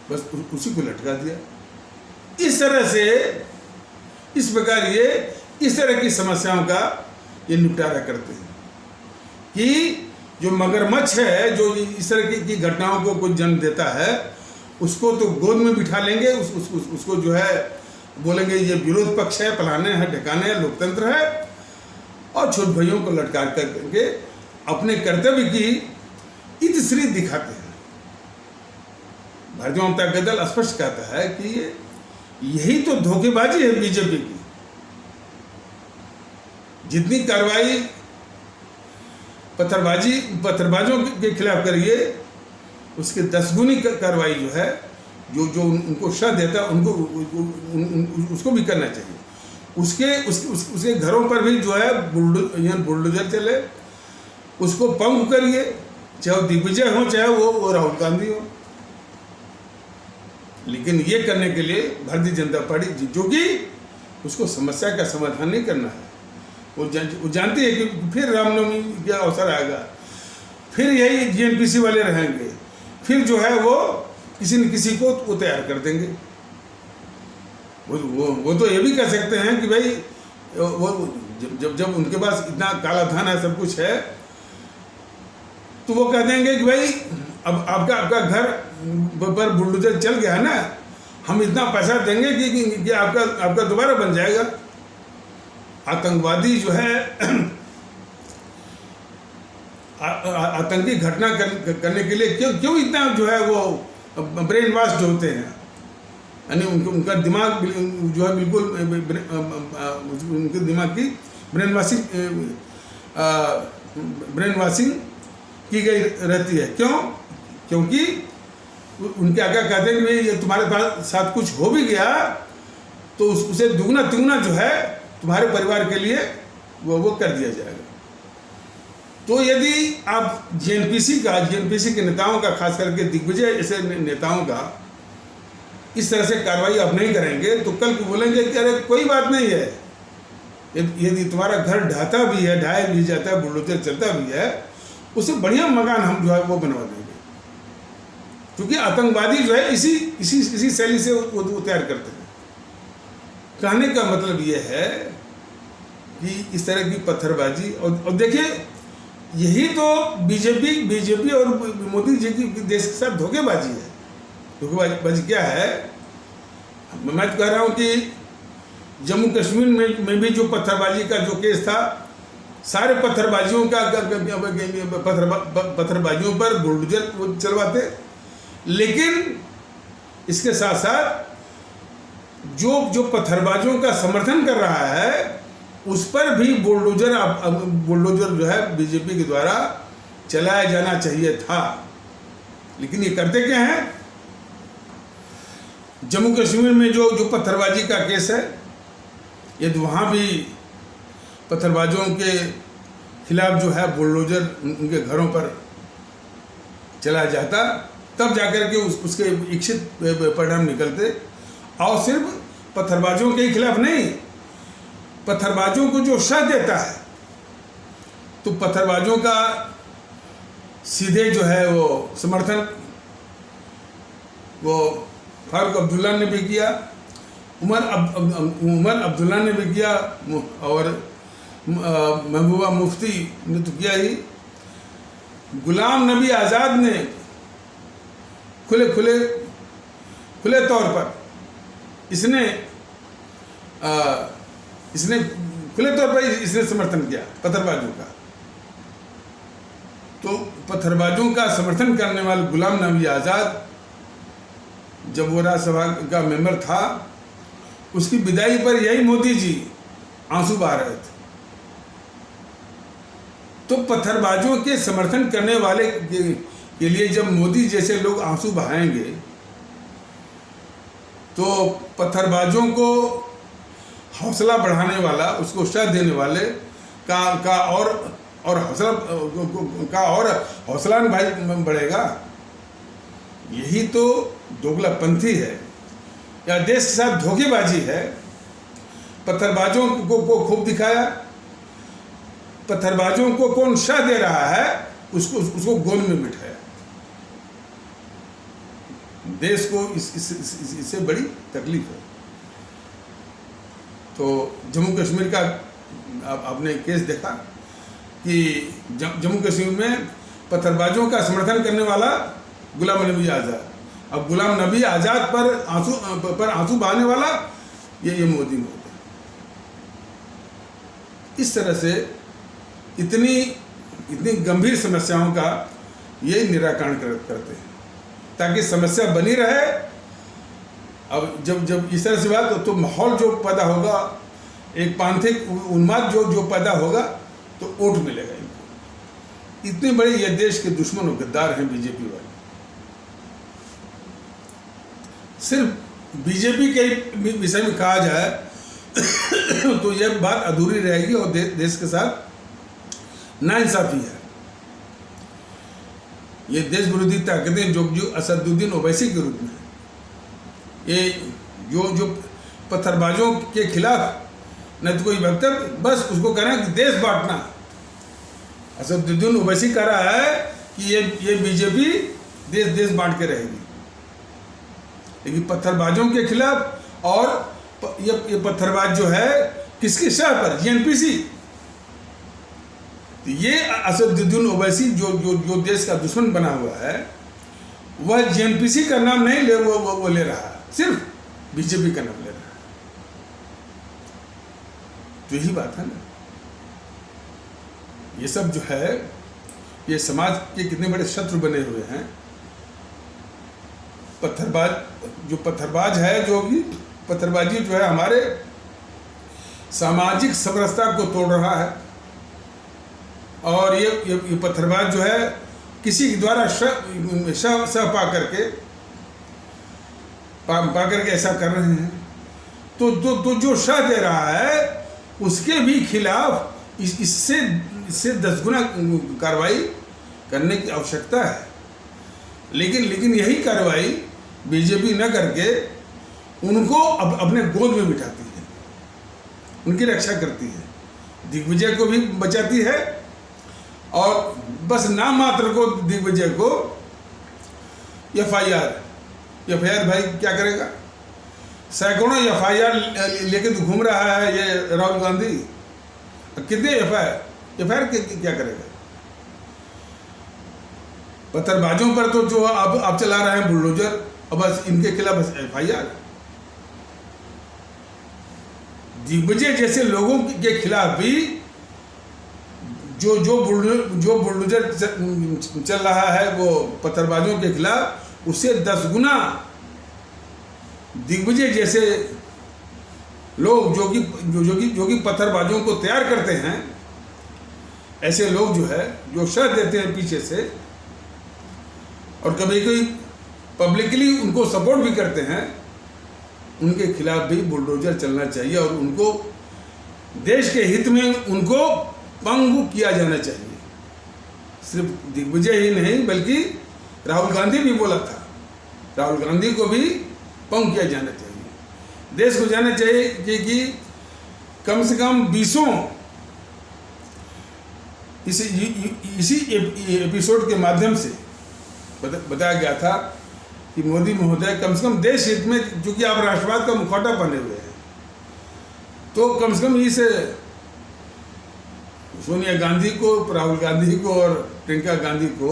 बस उसी को लटका दिया। इस तरह से, इस प्रकार ये इस तरह की समस्याओं का ये निपटारा करते हैं कि जो मगरमच्छ है, जो इस तरह की घटनाओं को कुछ जन्म देता है, उसको तो गोद में बिठा लेंगे, उसको जो है बोलेंगे ये विरोध पक्ष है, फलाने हैं, ढकाने हैं, लोकतंत्र है, और छोट भाइयों को लटका करके अपने कर्तव्य की इतिश्री दिखाते हैं। भारतीय जनता दल स्पष्ट कहता है कि यही तो धोखेबाजी है बीजेपी की। जितनी कार्रवाई पत्थरबाजों के खिलाफ करिए, उसके 10 गुनी कार्रवाई जो है, जो उनको शह देता है, उसको भी करना चाहिए। उसके घरों पर भी जो है बुलडोजर चले, उसको पंग करिए, चाहे वो दिग्विजय हो, चाहे वो राहुल गांधी हो। लेकिन ये करने के लिए भारतीय जनता पार्टी, जो कि उसको समस्या का समाधान नहीं करना है, वो जानती है कि फिर रामनवमी का अवसर आएगा, फिर यही जीएनपीसी वाले रहेंगे, फिर जो है वो किसी न किसी को वो तैयार कर देंगे। वो तो ये भी कह सकते हैं कि भाई वो जब उनके पास इतना काला धन है, सब कुछ है, तो वो कह देंगे कि भाई अब आपका घर पर बुलडोजर चल गया है ना, हम इतना पैसा देंगे कि आपका दोबारा बन जाएगा। आतंकवादी जो है आतंकी घटना करने के लिए क्यों इतना जो है वो ब्रेन वॉश होते हैं, यानी उनका दिमाग जो है बिल्कुल उनके दिमाग की ब्रेन वॉशिंग की गई रहती है। क्योंकि उनके आगे कहते हैं कि ये तुम्हारे पास साथ कुछ हो भी गया तो उसे दुगना तिगुना जो है तुम्हारे परिवार के लिए वो कर दिया जाएगा। तो यदि आप जीएनपीसी के नेताओं का, खास करके दिग्विजय जैसे नेताओं का इस तरह से कार्रवाई आप नहीं करेंगे, तो कल को बोलेंगे कि अरे कोई बात नहीं है, यदि तुम्हारा घर ढाता भी है, ढाया भी जाता है, बुलडोजर चलता भी है, उससे बढ़िया मकान हम जो है वो बनवा देंगे। क्योंकि आतंकवादी जो है इसी शैली से वो तैयार करते हैं। कहने का मतलब ये है कि इस तरह की पत्थरबाजी, और देखिए यही तो बीजेपी और मोदी जी की देश के साथ धोखेबाजी है। धोखेबाजी क्या है? मैं तो कह रहा हूँ कि जम्मू कश्मीर में भी जो पत्थरबाजी का जो केस था, सारे पत्थरबाजियों पर बुलडोजर वो चलवाते, लेकिन इसके साथ साथ जो पत्थरबाजों का समर्थन कर रहा है उस पर भी बुलडोजर जो है बीजेपी के द्वारा चलाया जाना चाहिए था। लेकिन ये करते क्या हैं? जम्मू कश्मीर में जो पत्थरबाजी का केस है, यदि वहाँ भी पत्थरबाजों के खिलाफ जो है बुलडोजर उनके घरों पर चलाया जाता, तब जाकर के उसके इच्छित परिणाम निकलते। और सिर्फ पत्थरबाजों के खिलाफ नहीं, पत्थरबाजों को जो शह देता है, तो पत्थरबाजों का सीधे जो है वो समर्थन वो फारूक अब्दुल्ला ने भी किया, उमर अब्दुल्ला ने भी किया, और महबूबा मुफ्ती ने तो किया ही। गुलाम नबी आज़ाद ने खुले तौर पर इसने खुले तौर पर इसने समर्थन किया पत्थरबाजों का। तो पत्थरबाजों का समर्थन करने वाले गुलाम नबी आज़ाद, जब वो राज्यसभा का मेंबर था, उसकी विदाई पर यही मोदी जी आंसू बहा रहे थे। तो पत्थरबाजों के समर्थन करने वाले के लिए जब मोदी जैसे लोग आंसू बहाएंगे, तो पत्थरबाजों को हौसला बढ़ाने वाला, उसको उत्साह देने वाले का और हौसला का और हौसला भाई बढ़ेगा। यही तो दोगलापंथी है या देश के साथ धोखेबाजी है। पत्थरबाजों को खूब दिखाया, पत्थरबाजों को कौन शाह दे रहा है उसको गोद में बिठाया। देश को इससे बड़ी तकलीफ है। तो जम्मू कश्मीर का आपने केस देखा कि जम्मू कश्मीर में पत्थरबाजों का समर्थन करने वाला गुलाम नबी आज़ाद, अब गुलाम नबी आज़ाद पर आंसू बहाने वाला ये मोदी होता। इस तरह से इतनी गंभीर समस्याओं का ये निराकरण करते हैं ताकि समस्या बनी रहे। अब जब इस तरह से बात तो माहौल जो पैदा होगा, एक पांथिक उन्माद जो पैदा होगा तो वोट मिलेगा इनको। इतने बड़े ये देश के दुश्मन और गद्दार हैं बीजेपी वाले। सिर्फ बीजेपी के विषय में कहा जाए तो यह बात अधूरी रहेगी और देश के साथ नाइंसाफी है। ये देश विरोधी ताकतें जो असदुद्दीन ओवैसी के रूप में, ये जो पत्थरबाजों के खिलाफ न तो कोई वक्तव्य, बस उसको कह रहे हैं कि देश बांटना। असदुद्दीन ओवैसी कह रहा है कि ये बीजेपी देश बांट के रहेगी, लेकिन पत्थरबाजों के खिलाफ। और ये पत्थरबाज जो है किसके शाह पर? जीएनपीसी। तो ये असदुद्दीन ओवैसी जो देश का दुश्मन बना हुआ है, वह जीएनपीसी का नाम नहीं वो ले रहा है, सिर्फ बीजेपी का नाम ले रहा है। तो यही बात है ना। ये सब जो है, ये समाज के कितने बड़े शत्रु बने हुए हैं। पत्थरबाज है, जो भी पत्थरबाजी जो है हमारे सामाजिक समरसता को तोड़ रहा है। और ये पत्थरबाज जो है किसी के द्वारा सह पा करके ऐसा कर रहे हैं। तो जो सह दे रहा है उसके भी खिलाफ इससे 10 गुना कार्रवाई करने की आवश्यकता है। लेकिन यही कार्रवाई बीजेपी न करके उनको अपने गोद में बिठाती है, उनकी रक्षा करती है, दिग्विजय को भी बचाती है। और बस नाम मात्र को दिग्विजय को एफआईआर भाई क्या करेगा? सैकड़ों एफआईआर लेके तो घूम रहा है ये राहुल गांधी। कितने एफआईआर क्या करेगा? पत्थरबाजों पर तो जो अब चला रहे हैं बुलडोजर, अब बस इनके खिलाफ बस एफआईआर। दिग्विजय जैसे लोगों के खिलाफ भी जो बुलडोजर चल रहा है वो पत्थरबाजों के खिलाफ, उससे 10 गुना दिग्विजय जैसे लोग जो कि पत्थरबाजों को तैयार करते हैं, ऐसे लोग जो है जो शर्त देते हैं पीछे से और कभी कभी पब्लिकली उनको सपोर्ट भी करते हैं, उनके खिलाफ भी बुलडोजर चलना चाहिए और उनको देश के हित में उनको पंगु किया जाना चाहिए। सिर्फ दिग्विजय ही नहीं बल्कि राहुल गांधी भी बोला था, राहुल गांधी को भी पंग किया जाना चाहिए। देश को जाना चाहिए कि कम से कम 20 इसी एपिसोड के माध्यम से बताया गया था कि मोदी महोदय कम से कम देश हित में, चूंकि आप राष्ट्रवाद का मुखौटा पहने हुए हैं, तो कम से कम इस सोनिया गांधी को, राहुल गांधी को और प्रियंका गांधी को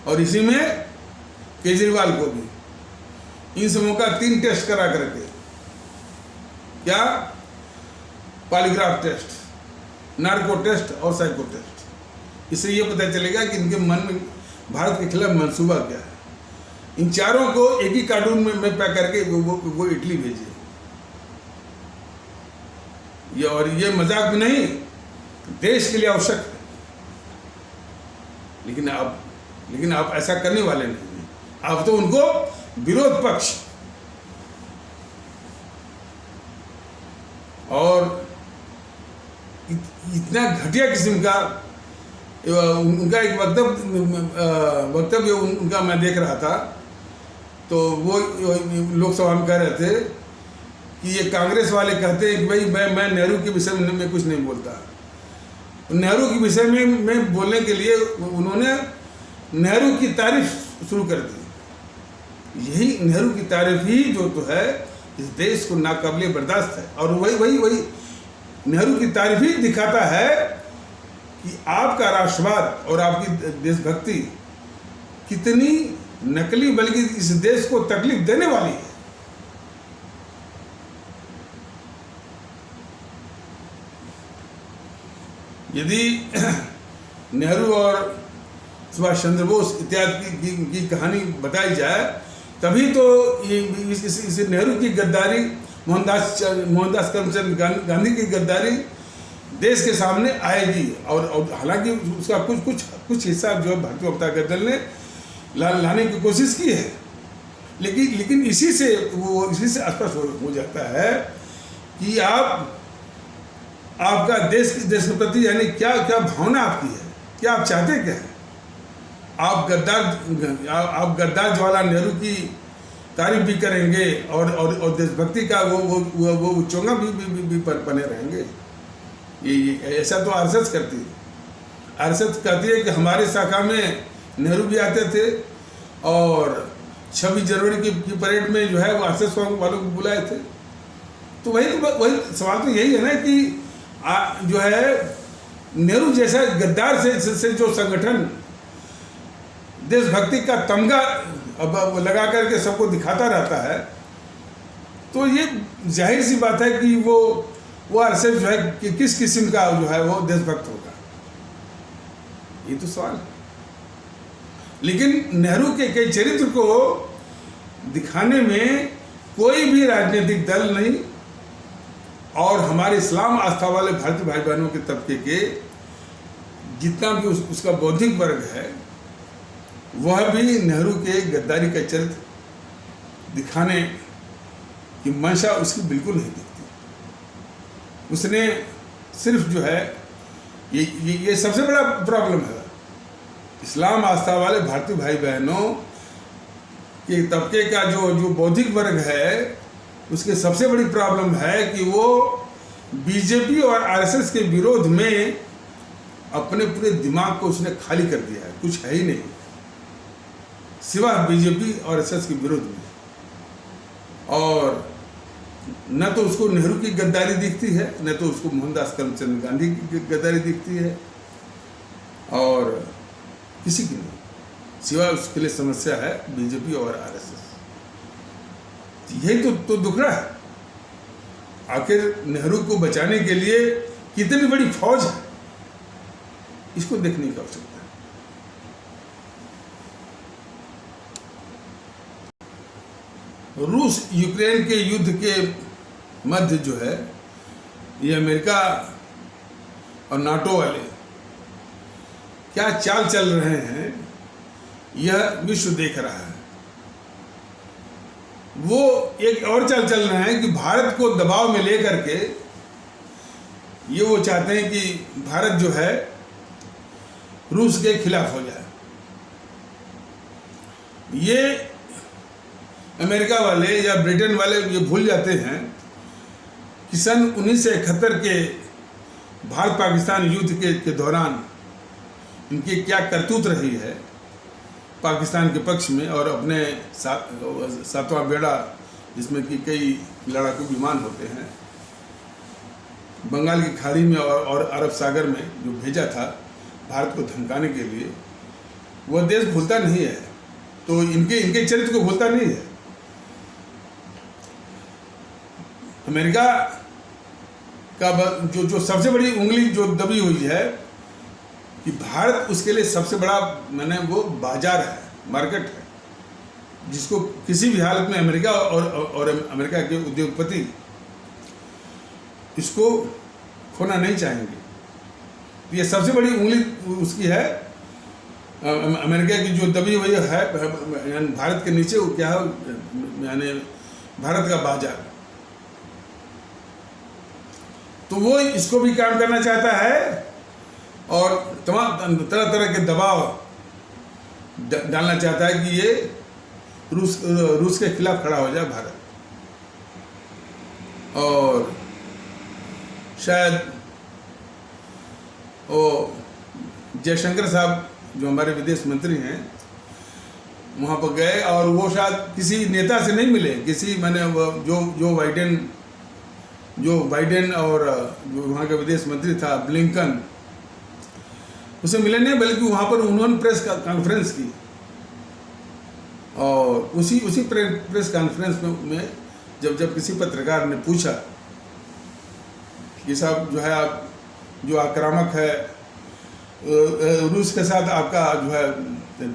और इसी में केजरीवाल को भी, इन सबों का 3 टेस्ट करा करके, क्या पॉलीग्राफ टेस्ट, नार्को टेस्ट और साइको टेस्ट, इससे ये पता चलेगा कि इनके मन में भारत के खिलाफ मंसूबा क्या है। इन चारों को एक ही कार्टून में पैक करके वो इटली भेजिए। ये मजाक में नहीं, देश के लिए आवश्यक है। लेकिन आप ऐसा करने वाले नहीं हैं। आप तो उनको विरोध पक्ष इतना घटिया किस्म का उनका एक वक्तव्य उनका मैं देख रहा था, तो वो लोकसभा में कह रहे थे कि ये कांग्रेस वाले कहते हैं कि भाई मैं नेहरू के विषय में कुछ नहीं बोलता। नेहरू के विषय में बोलने के लिए उन्होंने नेहरू की तारीफ शुरू कर दी। यही नेहरू की तारीफ ही जो तो है इस देश को नाकाबिले बर्दाश्त है। और वही नेहरू की तारीफ ही दिखाता है कि आपका राष्ट्रवाद और आपकी देशभक्ति कितनी नकली, बल्कि इस देश को तकलीफ देने वाली है। यदि नेहरू और सुभाष चंद्र बोस इत्यादि की कहानी बताई जाए, तभी तो इस नेहरू की गद्दारी, मोहनदास करमचंद गांधी की गद्दारी देश के सामने आएगी। और हालांकि उसका कुछ हिस्सा जो भारतीय जनता दल ने लाने की कोशिश की है, लेकिन इसी से स्पष्ट हो जाता है कि आपका देश के प्रति यानी क्या भावना आपकी है, क्या आप चाहते क्या है। आप गद्दार जवाहरलाल नेहरू की तारीफ भी करेंगे और देशभक्ति का वो चोंगा भी पने रहेंगे। ये ऐसा तो आरएसएस करती है। आरएसएस कहती है कि हमारे शाखा में नेहरू भी आते थे और 26 जनवरी की परेड में जो है वो आरएसएस वालों को बुलाए थे। तो वही सवाल तो यही है ना कि जो है नेहरू जैसा गद्दार से जो संगठन देशभक्ति का तमगा अब लगा करके सबको दिखाता रहता है, तो ये जाहिर सी बात है कि वो आरएसएस जो है कि किस किस्म का जो है वो देशभक्त होगा, ये तो सवाल है। लेकिन नेहरू के कई चरित्र को दिखाने में कोई भी राजनीतिक दल नहीं, और हमारे इस्लाम आस्था वाले भारतीय भाई बहनों के तबके के जितना भी उसका बौद्धिक वर्ग है, वह भी नेहरू के गद्दारी का चरित्र दिखाने की मंशा उसकी बिल्कुल नहीं दिखती। उसने सिर्फ जो है ये सबसे बड़ा प्रॉब्लम है। इस्लाम आस्था वाले भारतीय भाई बहनों के तबके का जो बौद्धिक वर्ग है, उसके सबसे बड़ी प्रॉब्लम है कि वो बीजेपी और आरएसएस के विरोध में अपने पूरे दिमाग को उसने खाली कर दिया है। कुछ है ही नहीं सिवा बीजेपी और आरएसएस के विरोध में। और न तो उसको नेहरू की गद्दारी दिखती है, न तो उसको मोहनदास करमचंद गांधी की गद्दारी दिखती है, और किसी की नहीं, सिवाय उसके लिए समस्या है बीजेपी और आरएसएस। यही तो दुख रहा है। आखिर नेहरू को बचाने के लिए कितनी बड़ी फौज है, इसको देखने की आवश्यकता है। रूस यूक्रेन के युद्ध के मध्य जो है ये अमेरिका और नाटो वाले क्या चाल चल रहे हैं, यह विश्व देख रहा है। वो एक और चाल चल रहे हैं कि भारत को दबाव में लेकर के ये वो चाहते हैं कि भारत जो है रूस के खिलाफ हो जाए। ये अमेरिका वाले या ब्रिटेन वाले ये भूल जाते हैं कि सन 1971 के भारत पाकिस्तान युद्ध के दौरान इनकी क्या करतूत रही है पाकिस्तान के पक्ष में, और अपने सातवां बेड़ा जिसमें कि कई लड़ाकू विमान होते हैं बंगाल की खाड़ी में और अरब सागर में जो भेजा था भारत को धमकाने के लिए, वह देश भूलता नहीं है। तो इनके चरित्र को भूलता नहीं है। अमेरिका का जो सबसे बड़ी उंगली जो दबी हुई है कि भारत उसके लिए सबसे बड़ा वो बाजार है, मार्केट है, जिसको किसी भी हालत में अमेरिका और अमेरिका के उद्योगपति इसको खोना नहीं चाहेंगे। ये सबसे बड़ी उंगली उसकी है, अमेरिका की जो दबी हुई है भारत के नीचे, वो क्या है भारत का बाजार। तो वो इसको भी काम करना चाहता है और तमाम तरह तरह के दबाव डालना चाहता है कि ये रूस के खिलाफ खड़ा हो जाए भारत। और शायद वो जयशंकर साहब जो हमारे विदेश मंत्री हैं वहाँ पर गए और वो शायद किसी नेता से नहीं मिले, किसी मैंने जो बाइडेन और जो वहाँ का विदेश मंत्री था ब्लिंकन, उसे मिले नहीं, बल्कि वहाँ पर उन्होंने प्रेस कॉन्फ्रेंस की और उसी प्रेस कॉन्फ्रेंस में जब किसी पत्रकार ने पूछा कि साहब जो है आप जो आक्रामक है रूस के साथ आपका जो है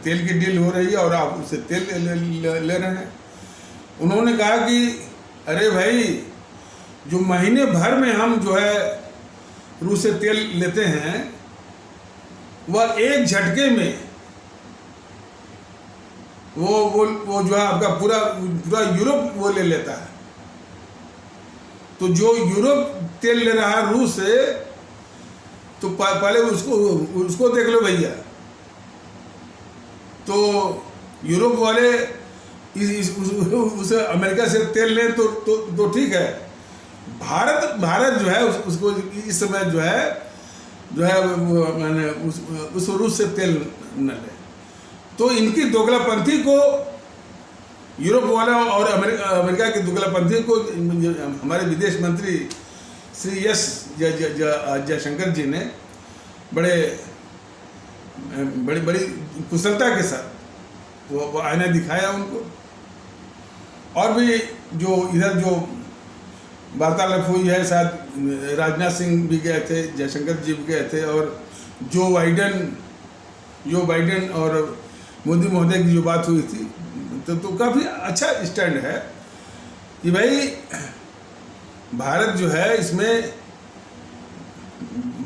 तेल की डील हो रही है और आप उससे तेल ले रहे हैं, उन्होंने कहा कि अरे भाई जो महीने भर में हम जो है रूस से तेल लेते हैं वह एक झटके में वो जो है आपका पूरा यूरोप वो ले लेता है। तो जो यूरोप तेल ले रहा है रूस से, तो पहले उसको देख लो भैया। तो यूरोप वाले उसे अमेरिका से तेल लें तो ठीक है, भारत जो है उसको इस समय जो है मैंने उस रूस से तेल न ले। तो इनकी दोगलापंथी को यूरोप वाला और अमेरिका की दोगलापंथी को हमारे विदेश मंत्री श्री एस जयशंकर जी ने बड़ी कुशलता के साथ वो आईना दिखाया उनको। और भी जो इधर जो वार्तालाप हुई है, शायद राजनाथ सिंह भी गए थे, जयशंकर जी भी गए थे, और जो बाइडेन और मोदी महोदय की जो बात हुई थी तो काफ़ी अच्छा स्टैंड है कि भाई भारत जो है इसमें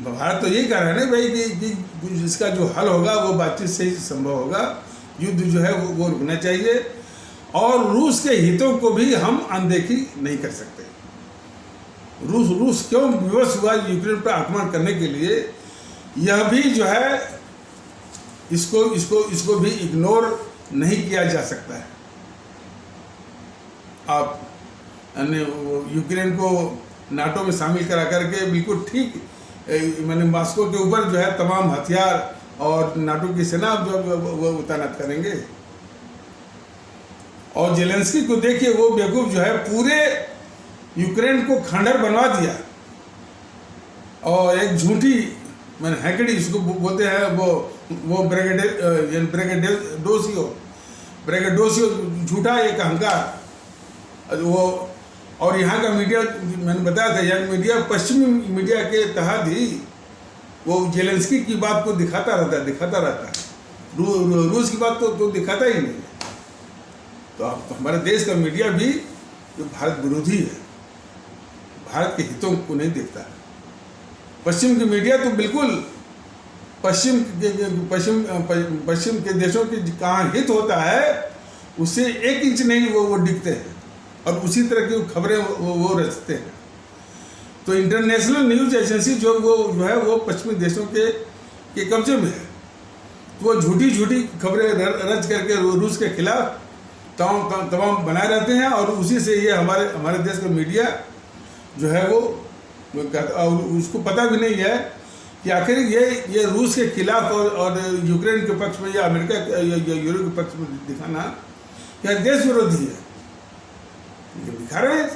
भारत तो यही कह रहा है ना भाई कि इसका जो हल होगा वो बातचीत से ही संभव होगा, युद्ध जो है वो रुकना चाहिए और रूस के हितों को भी हम अनदेखी नहीं कर सकते। रूस क्यों विवश हुआ यूक्रेन पर आक्रमण करने के लिए, यह भी जो है इसको भी इग्नोर नहीं किया जा सकता है। आप यूक्रेन को नाटो में शामिल करा करके बिल्कुल ठीक मैंने मॉस्को के ऊपर जो है तमाम हथियार और नाटो की सेना जो वो तैनात करेंगे। और जेलेंस्की को देखिए, वो बेवकूफ जो है पूरे यूक्रेन को खंडहर बनवा दिया और एक झूठी मैंने हैकड़ी इसको बोलते हैं वो ब्रेगेडोसियो झूठा एक अहंकार वो। और यहाँ का मीडिया मैंने बताया था, यहाँ मीडिया पश्चिमी मीडिया के तहत ही वो जेलेंस्की की बात को दिखाता रहता है, रूस की बात तो दिखाता ही नहीं। तो हमारे देश का मीडिया भी जो भारत विरोधी है, भारत के हितों को नहीं देखता है। पश्चिम की मीडिया तो बिल्कुल पश्चिम के देशों के कहाँ हित होता है उससे 1 इंच नहीं वो दिखते हैं और उसी तरह की खबरें वो रचते हैं। तो इंटरनेशनल न्यूज एजेंसी जो है वो पश्चिमी देशों के कब्जे में है। तो वो झूठी खबरें रच करके रूस के खिलाफ तमाम बनाए रहते हैं और उसी से ये हमारे देश का मीडिया जो है वो उसको पता भी नहीं है कि आखिर ये रूस के खिलाफ और यूक्रेन के पक्ष में या अमेरिका या यूरोप के पक्ष में दिखाना क्या देश विरोधी है, दिखा रहे हैं।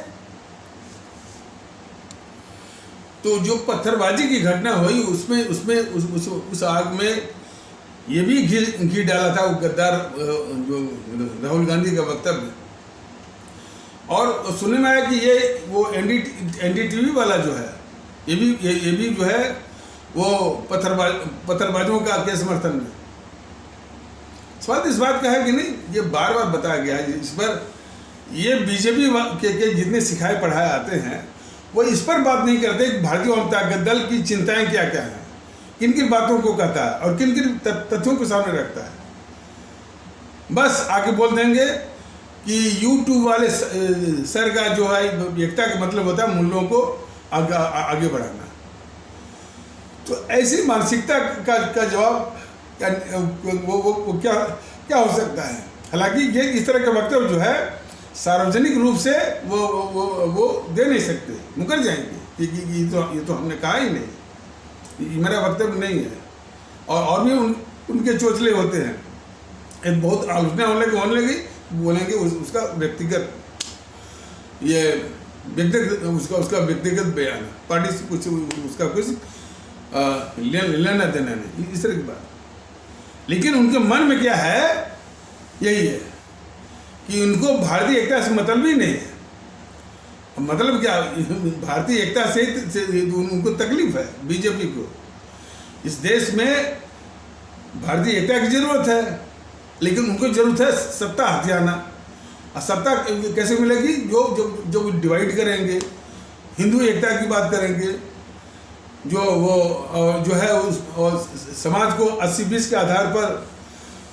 तो जो पत्थरबाजी की घटना हुई उसमें उस आग में ये भी घी डाला था वो गद्दार जो राहुल गांधी का वक्तव्य। और सुनने में आया कि ये वो एनडीटीवी वाला जो है ये भी जो है वो पत्थरबाजों के समर्थन में। सवाल इस बात का है कि नहीं, ये बार बार बताया गया है इस पर, ये बीजेपी के जितने सिखाए पढ़ाए आते हैं वो इस पर बात नहीं करते कि भारतीय जनता दल की चिंताएं क्या क्या हैं, किन किन बातों को कहता है और किन किन तथ्यों को सामने रखता है। बस आके बोल देंगे कि यूट्यूब वाले सर का जो है एकता का मतलब होता है मूल्यों को आगे बढ़ाना। तो ऐसी मानसिकता का जवाब क्या वो क्या हो सकता है? हालांकि ये इस तरह का वक्तव्य जो है सार्वजनिक रूप से वो दे नहीं सकते, मुकर जाएंगे कि ये तो हमने कहा ही नहीं, ये मेरा वक्तव्य नहीं है। और भी उनके चोचले होते हैं, एक बहुत आलोचना होने लगी, बोलेंगे उसका व्यक्तिगत उसका व्यक्तिगत बयान है, पार्टी से कुछ उसका कुछ लेना देना नहीं, इस तरह की बात। लेकिन उनके मन में क्या है, यही है कि उनको भारतीय एकता से मतलब ही नहीं है। मतलब क्या, भारतीय एकता से उनको तकलीफ है बीजेपी को। इस देश में भारतीय एकता की जरूरत है, लेकिन उनको जरूरत है सत्ता हथियाना। और सत्ता कैसे मिलेगी? जो डिवाइड करेंगे, हिंदू एकता की बात करेंगे, जो है उस समाज को 80-20 के आधार पर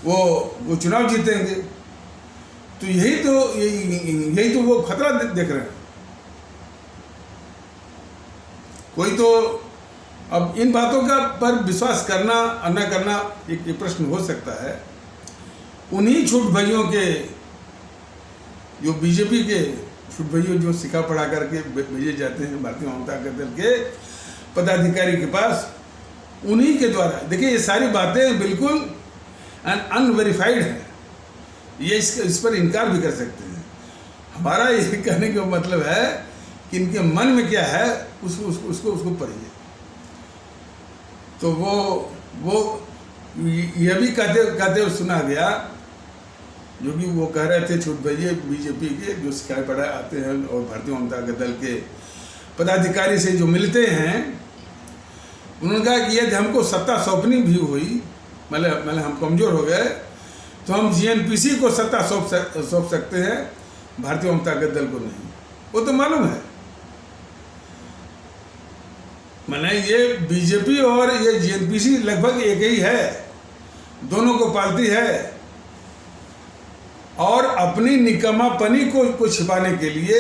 वो चुनाव जीतेंगे। तो यही तो वो खतरा देख रहे हैं। कोई तो अब इन बातों का पर विश्वास करना और न करना एक प्रश्न हो सकता है। उन्हीं छूट भाइयों के, जो बीजेपी के छूट भाइयों जो सिखा पढ़ा करके भेजे जाते हैं भारतीय जनता दल के पदाधिकारी के पास, उन्हीं के द्वारा, देखिए ये सारी बातें बिल्कुल अनवेरिफाइड हैं, ये इस पर इनकार भी कर सकते हैं। हमारा ये कहने का मतलब है कि इनके मन में क्या है उसको पढ़िए। तो वो ये भी कहते हुए सुना गया, जो कि वो कह रहे थे छूट भैया बीजेपी के जो सिखाए पढ़ाए आते हैं और भारतीय जनता दल के पदाधिकारी से जो मिलते हैं, उन्होंने कहा कि यदि हमको सत्ता सौंपनी भी हुई, मतलब हम कमज़ोर हो गए, तो हम जीएनपीसी को सत्ता सौंप सकते हैं, भारतीय जनता दल को नहीं। वो तो मालूम है, मैंने ये बीजेपी और ये जीएनपीसी लगभग एक ही है, दोनों को पालती है। और अपनी निकम्मापनी को छिपाने के लिए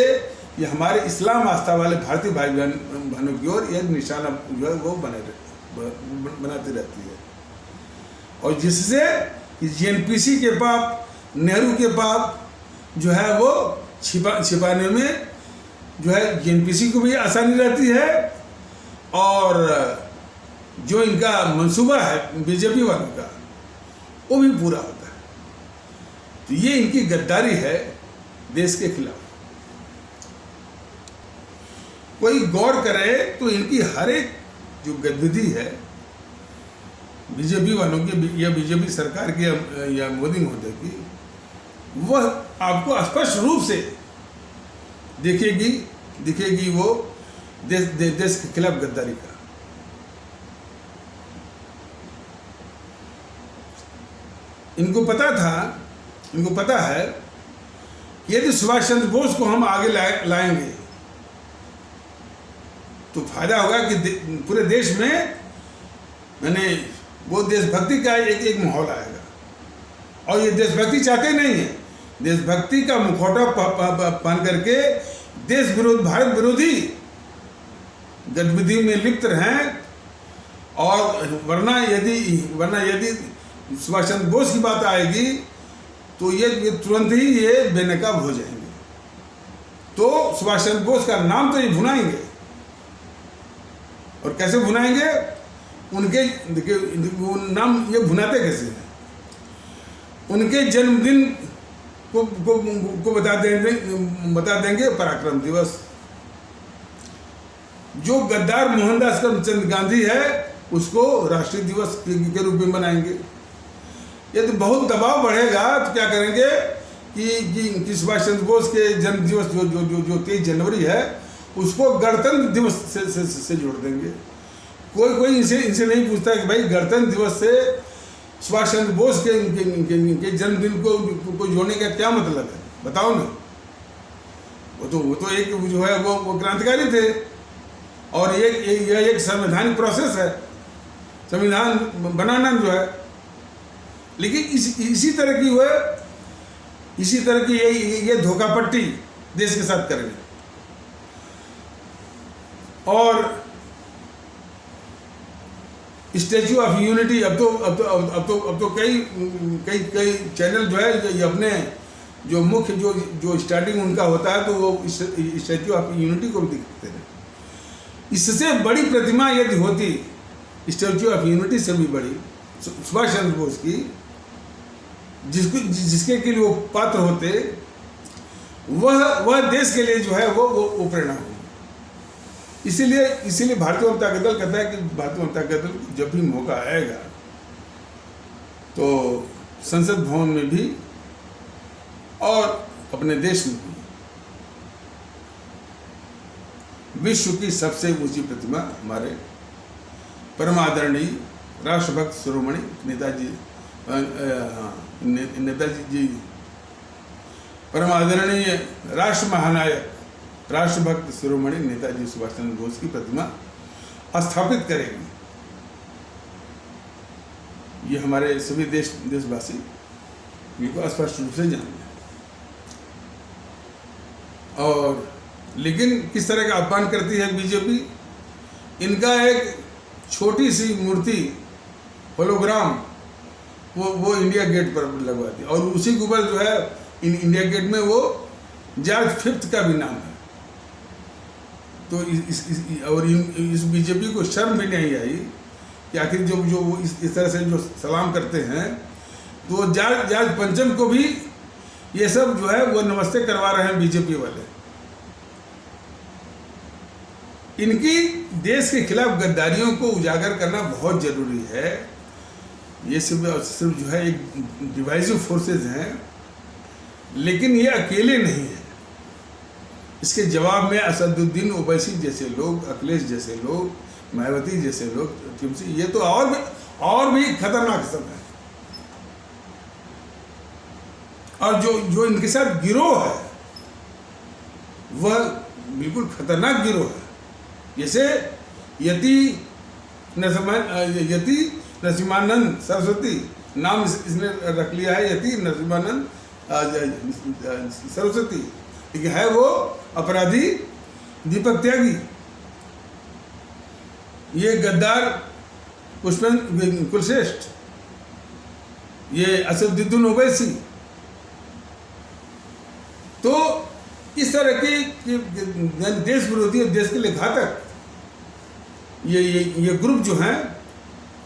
ये हमारे इस्लाम आस्था वाले भारतीय भाई बहनों की ओर एक निशाना जो है वो बनाती रहती है। और जिससे जीएनपीसी के पाप, नेहरू के पाप जो है वो छिपाने में जो है जीएनपीसी को भी आसानी रहती है, और जो इनका मंसूबा है बीजेपी वालों का वो भी पूरा होता है। तो ये इनकी गद्दारी है देश के खिलाफ। कोई गौर करे तो इनकी हर एक जो गतिविधि है बीजेपी वालों की या बीजेपी सरकार की या मोदी महोदय की, वह आपको स्पष्ट रूप से दिखेगी वो देश के खिलाफ गद्दारी का। इनको पता है कि यदि सुभाष चंद्र बोस को हम आगे लाएंगे तो फायदा होगा कि पूरे देश में वो देशभक्ति का एक माहौल आएगा। और ये देशभक्ति चाहते नहीं है, देशभक्ति का मुखौटा पहन करके देश विरोध, भारत विरोधी गतिविधि में लिप्त रहें। और वरना यदि सुभाष चंद्र बोस की बात आएगी तो ये तुरंत ही ये बेनकाब हो जाएंगे। तो सुभाष चंद्र बोस का नाम तो ये भुनाएंगे, और कैसे भुनाएंगे? उनके देखिए वो नाम ये भुनाते कैसे हैं? उनके जन्मदिन को बता देंगे पराक्रम दिवस। जो गद्दार मोहनदास करमचंद गांधी है उसको राष्ट्रीय दिवस के रूप में बनाएंगे। यदि बहुत दबाव बढ़ेगा तो क्या करेंगे कि सुभाष चंद्र बोस के जन्म दिवस जो 23 जनवरी है उसको गणतंत्र दिवस से जोड़ देंगे। कोई इनसे नहीं पूछता कि भाई गणतंत्र दिवस से सुभाष चंद्र बोस के जन्मदिन को जोड़ने का क्या मतलब है, बताओ ना। वो तो एक जो है वो क्रांतिकारी थे, और यह एक संवैधानिक प्रोसेस है, संविधान बनाना जो है। लेकिन इसी तरह की ये धोखापट्टी देश के साथ करेंगे। और स्टैच्यू ऑफ यूनिटी, अब तो कई चैनल जो है ये अपने जो मुख्य जो स्टार्टिंग उनका होता है तो वो स्टैच्यू ऑफ यूनिटी को भी दिखाते हैं। इससे बड़ी प्रतिमा यदि होती स्टैच्यू ऑफ यूनिटी से भी बड़ी सुभाष चंद्र बोस की, जिसके के लिए वो पात्र होते, वह देश के लिए जो है वो प्रेरणा होगी। इसीलिए भारतीय जनता दल कहता है कि भारतीय जनता दल जब भी मौका आएगा तो संसद भवन में भी और अपने देश में भी विश्व की सबसे ऊंची प्रतिमा हमारे परम आदरणीय राष्ट्रभक्त शिरोमणि नेताजी जी, परम आदरणीय राष्ट्र महानायक राष्ट्रभक्त शिरोमणि नेताजी सुभाष चंद्र बोस की प्रतिमा स्थापित करेगी। ये हमारे सभी देशवासी इनको स्पष्ट रूप से जानते हैं। और लेकिन किस तरह का अपमान करती है बीजेपी, इनका एक छोटी सी मूर्ति होलोग्राम वो इंडिया गेट पर लगवा दी और उसी के ऊपर जो है इंडिया गेट में वो जॉर्ज फिफ्थ का भी नाम है। तो इस बीजेपी को शर्म भी नहीं आई कि आखिर जो वो इस तरह से जो सलाम करते हैं तो जॉर्ज पंचम को भी ये सब जो है वो नमस्ते करवा रहे हैं बीजेपी वाले। इनकी देश के खिलाफ गद्दारियों को उजागर करना बहुत जरूरी है। ये सिर्फ जो है एक डिवाइसिव फोर्सेस हैं, लेकिन ये अकेले नहीं है। इसके जवाब में असदुद्दीन ओवैसी जैसे लोग, अखिलेश जैसे लोग, मायावती जैसे लोग, ये तो और भी खतरनाक सब है। और जो इनके साथ गिरोह है वह बिल्कुल खतरनाक गिरोह है। जैसे यति नरसिम्हानंद सरस्वती नाम इसने रख लिया है, यति नरसिम्हानंद सरस्वती, लेकिन है वो अपराधी दीपक त्यागी। ये गद्दार पुष्पेंद्र कुलश्रेष्ठ, ये असदुद्दीन ओवैसी। तो इस तरह की देश विरोधी और देश के लिए घातक ये ग्रुप जो हैं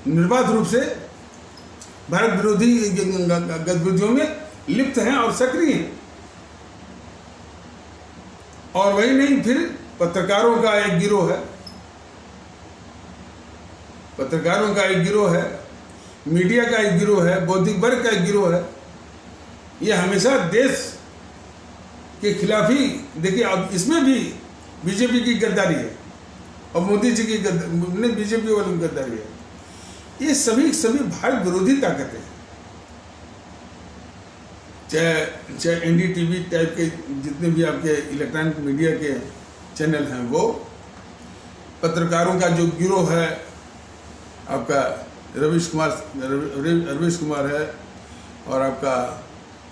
निर्बाध रूप से भारत विरोधी गतिविधियों में लिप्त हैं और सक्रिय हैं। और वही नहीं, फिर पत्रकारों का एक गिरोह है, पत्रकारों का एक गिरोह है, मीडिया का एक गिरोह है, बौद्धिक वर्ग का एक गिरोह है। ये हमेशा देश के खिलाफ ही, देखिए अब इसमें भी बीजेपी की गद्दारी है और मोदी जी की बीजेपी वालों की गद्दारी है। ये सभी भारत विरोधी ताकतें हैं। चाहे एनडीटीवी टाइप के जितने भी आपके इलेक्ट्रॉनिक मीडिया के चैनल हैं, वो पत्रकारों का जो गिरोह है, आपका रवीश कुमार है और आपका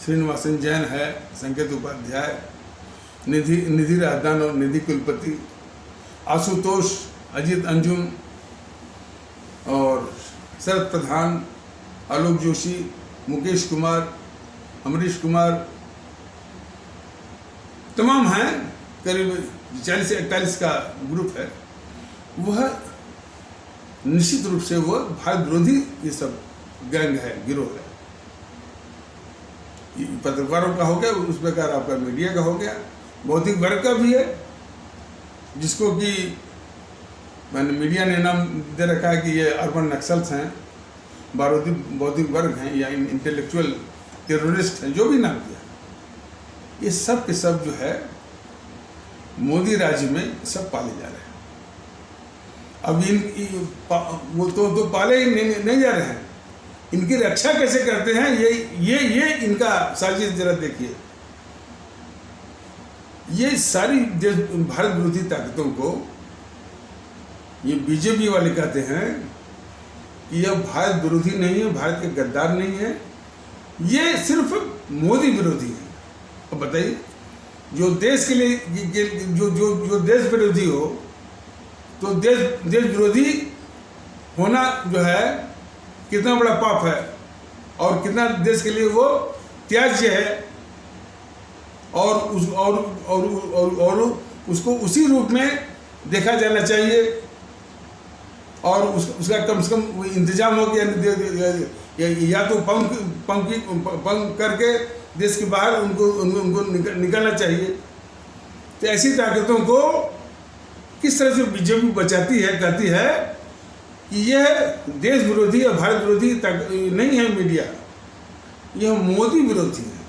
श्रीनिवासन जैन है, संकेत उपाध्याय, निधि राजदान और निधि कुलपति, आशुतोष, अजीत अंजुम और शरद प्रधान, आलोक जोशी, मुकेश कुमार, अमरीश कुमार, तमाम हैं, करीब 40 से 41 का ग्रुप है। वह निश्चित रूप से वह भारत विरोधी ये सब गैंग है, गिरोह है। पत्रकारों का हो गया, उस प्रकार आपका मीडिया का हो गया, बौद्धिक वर्ग का भी है, जिसको कि मैंने मीडिया ने नाम दे रखा है कि ये अर्बन नक्सल्स हैं, बौद्धिक वर्ग हैं या इंटेलेक्चुअल टेररिस्ट हैं, जो भी नाम दिया। ये सब के सब जो है मोदी राज्य में सब पाले जा रहे हैं। अब वो तो पाले ही नहीं जा रहे हैं, इनकी रक्षा कैसे करते हैं ये इनका साजिश जरा देखिए। ये सारी भारत विरोधी ताकतों को ये बीजेपी वाले कहते हैं कि यह भारत विरोधी नहीं है, भारत के गद्दार नहीं है, ये सिर्फ मोदी विरोधी है। अब बताइए, जो देश के लिए जो देश विरोधी हो तो देश विरोधी होना जो है कितना बड़ा पाप है और कितना देश के लिए वो त्याज्य है, और उसको उसी रूप में देखा जाना चाहिए, और उसका कम से कम इंतजाम हो कि या तो पंख करके देश के बाहर उनको निकलना चाहिए। तो ऐसी ताकतों को किस तरह से बीजेपी बचाती है, कहती है कि यह देश विरोधी या भारत विरोधी नहीं है मीडिया, यह मोदी विरोधी है।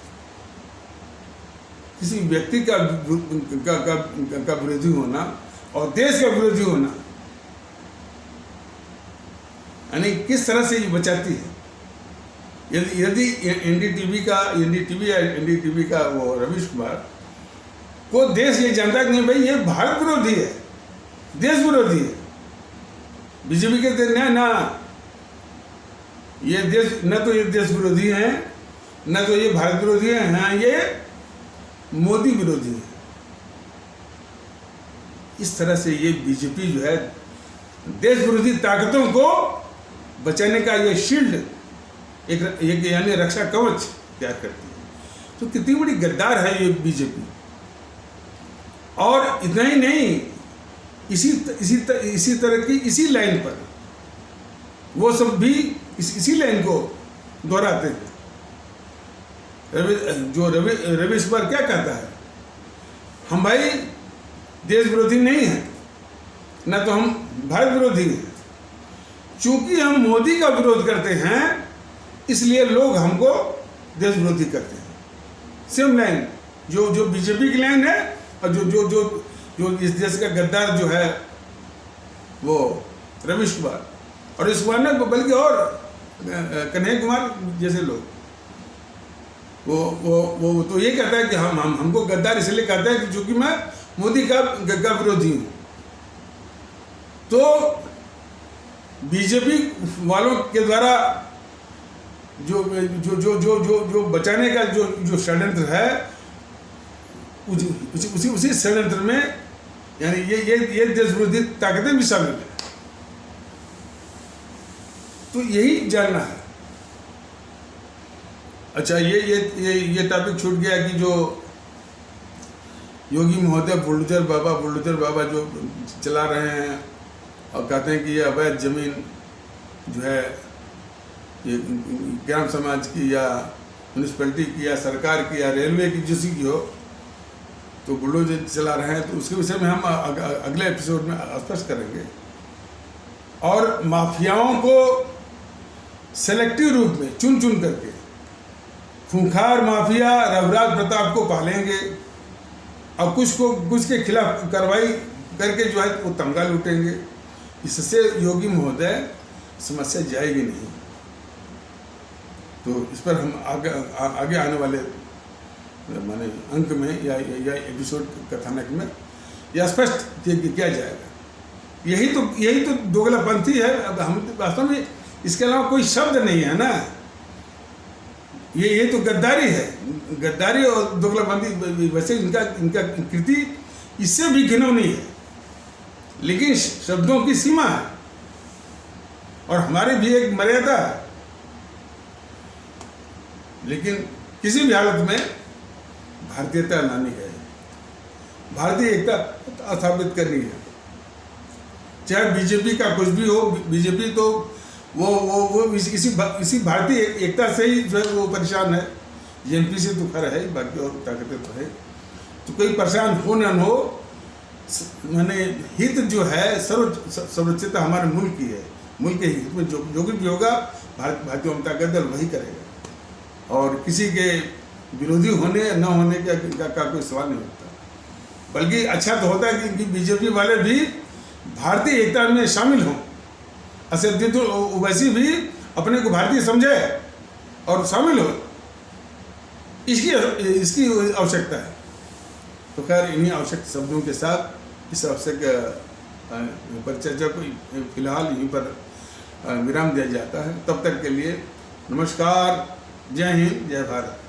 किसी व्यक्ति का विरोधी होना और देश का विरोधी होना, यानी किस तरह से ये बचाती है। यदि एनडीटीवी का वो रवीश कुमार को देश ये जानता है कि नहीं भाई ये भारत विरोधी है, देश विरोधी है, बीजेपी कहते ना ये देश, न तो ये देश विरोधी है, न तो ये भारत विरोधी है, हाँ ये मोदी विरोधी है। इस तरह से ये बीजेपी जो है देश विरोधी ताकतों को बचाने का ये शील्ड एक यानी रक्षा कवच तैयार करती है। तो कितनी बड़ी गद्दार है ये बीजेपी। और इतना ही नहीं, इसी तरह की इसी लाइन पर वो सब भी इसी लाइन को दोहराते हैं। रवीश कुमार क्या कहता है, हम भाई देश विरोधी नहीं हैं, ना तो हम भारत विरोधी हैं, चूंकि हम मोदी का विरोध करते हैं इसलिए लोग हमको देश विरोधी करते हैं। सेम लाइन जो बीजेपी की लाइन है और जो इस देश का गद्दार जो है वो रवीश कुमार, और इस कुमार ने बल्कि और कन्हैया कुमार जैसे लोग वो तो ये कहता है कि हमको गद्दार इसलिए कहता है कि चूंकि मैं मोदी का विरोधी हूँ। तो बीजेपी वालों के द्वारा जो बचाने का जो षड्यंत्र है, उसी षड्यंत्र में यानी ये देश विरोधी ताकतें भी शामिल है। तो यही जानना है। अच्छा, ये टॉपिक छूट गया कि जो योगी महोदय बुलडोजर बाबा जो चला रहे हैं और कहते हैं कि ये अवैध जमीन जो है ये ग्राम समाज की या म्यूनिसिपैलिटी की या सरकार की या रेलवे की किसी की हो, तो बुलडोजर चला रहे हैं। तो उसके विषय में हम अगले एपिसोड में स्पष्ट करेंगे। और माफियाओं को सेलेक्टिव रूप में चुन करके खूंखार माफिया रघुराज प्रताप को पालेंगे और कुछ के खिलाफ कार्रवाई करके जो है वो तमगा लूटेंगे। इससे योगी महोदय समस्या जाएगी नहीं। तो इस पर हम आगे आने वाले माने अंक में या एपिसोड कथानक में यह स्पष्ट किया जाएगा। यही तो दोगलापंथी है। अब हम वास्तव में इसके अलावा कोई शब्द नहीं है ना। ये तो गद्दारी है, गद्दारी और दोगलापंथी। वैसे इनका कृति इससे भी घिनौनी है, लेकिन शब्दों की सीमा है और हमारी भी एक मर्यादा है। लेकिन किसी भी हालत में भारतीयता लानी है, भारतीय एकता स्थापित करनी है। चाहे बीजेपी का कुछ भी हो, बीजेपी तो वो इसी भारतीय एकता से ही जो है वो परेशान है। जेएनपी से तो खैर है, बाकी और ताकतें तो है। तो कोई परेशान हो न हो, मैंने हित जो है सर्वोच्चता हमारे मुल्क की है। मुल्क के हित में जो कुछ भी होगा भारतीय जनता दल वही करेगा। और किसी के विरोधी होने न होने का कोई सवाल नहीं होता। बल्कि अच्छा तो होता है कि बीजेपी वाले भी भारतीय एकता में शामिल हों। असदुद्दीन ओवैसी भी अपने को भारतीय समझे और शामिल हो, इसकी आवश्यकता है। तो खैर इन्हीं आवश्यक शब्दों के साथ इस आवश्यक परिचर्चा को फिलहाल यहीं पर विराम दिया जाता है। तब तक के लिए नमस्कार, जय हिंद, जय भारत।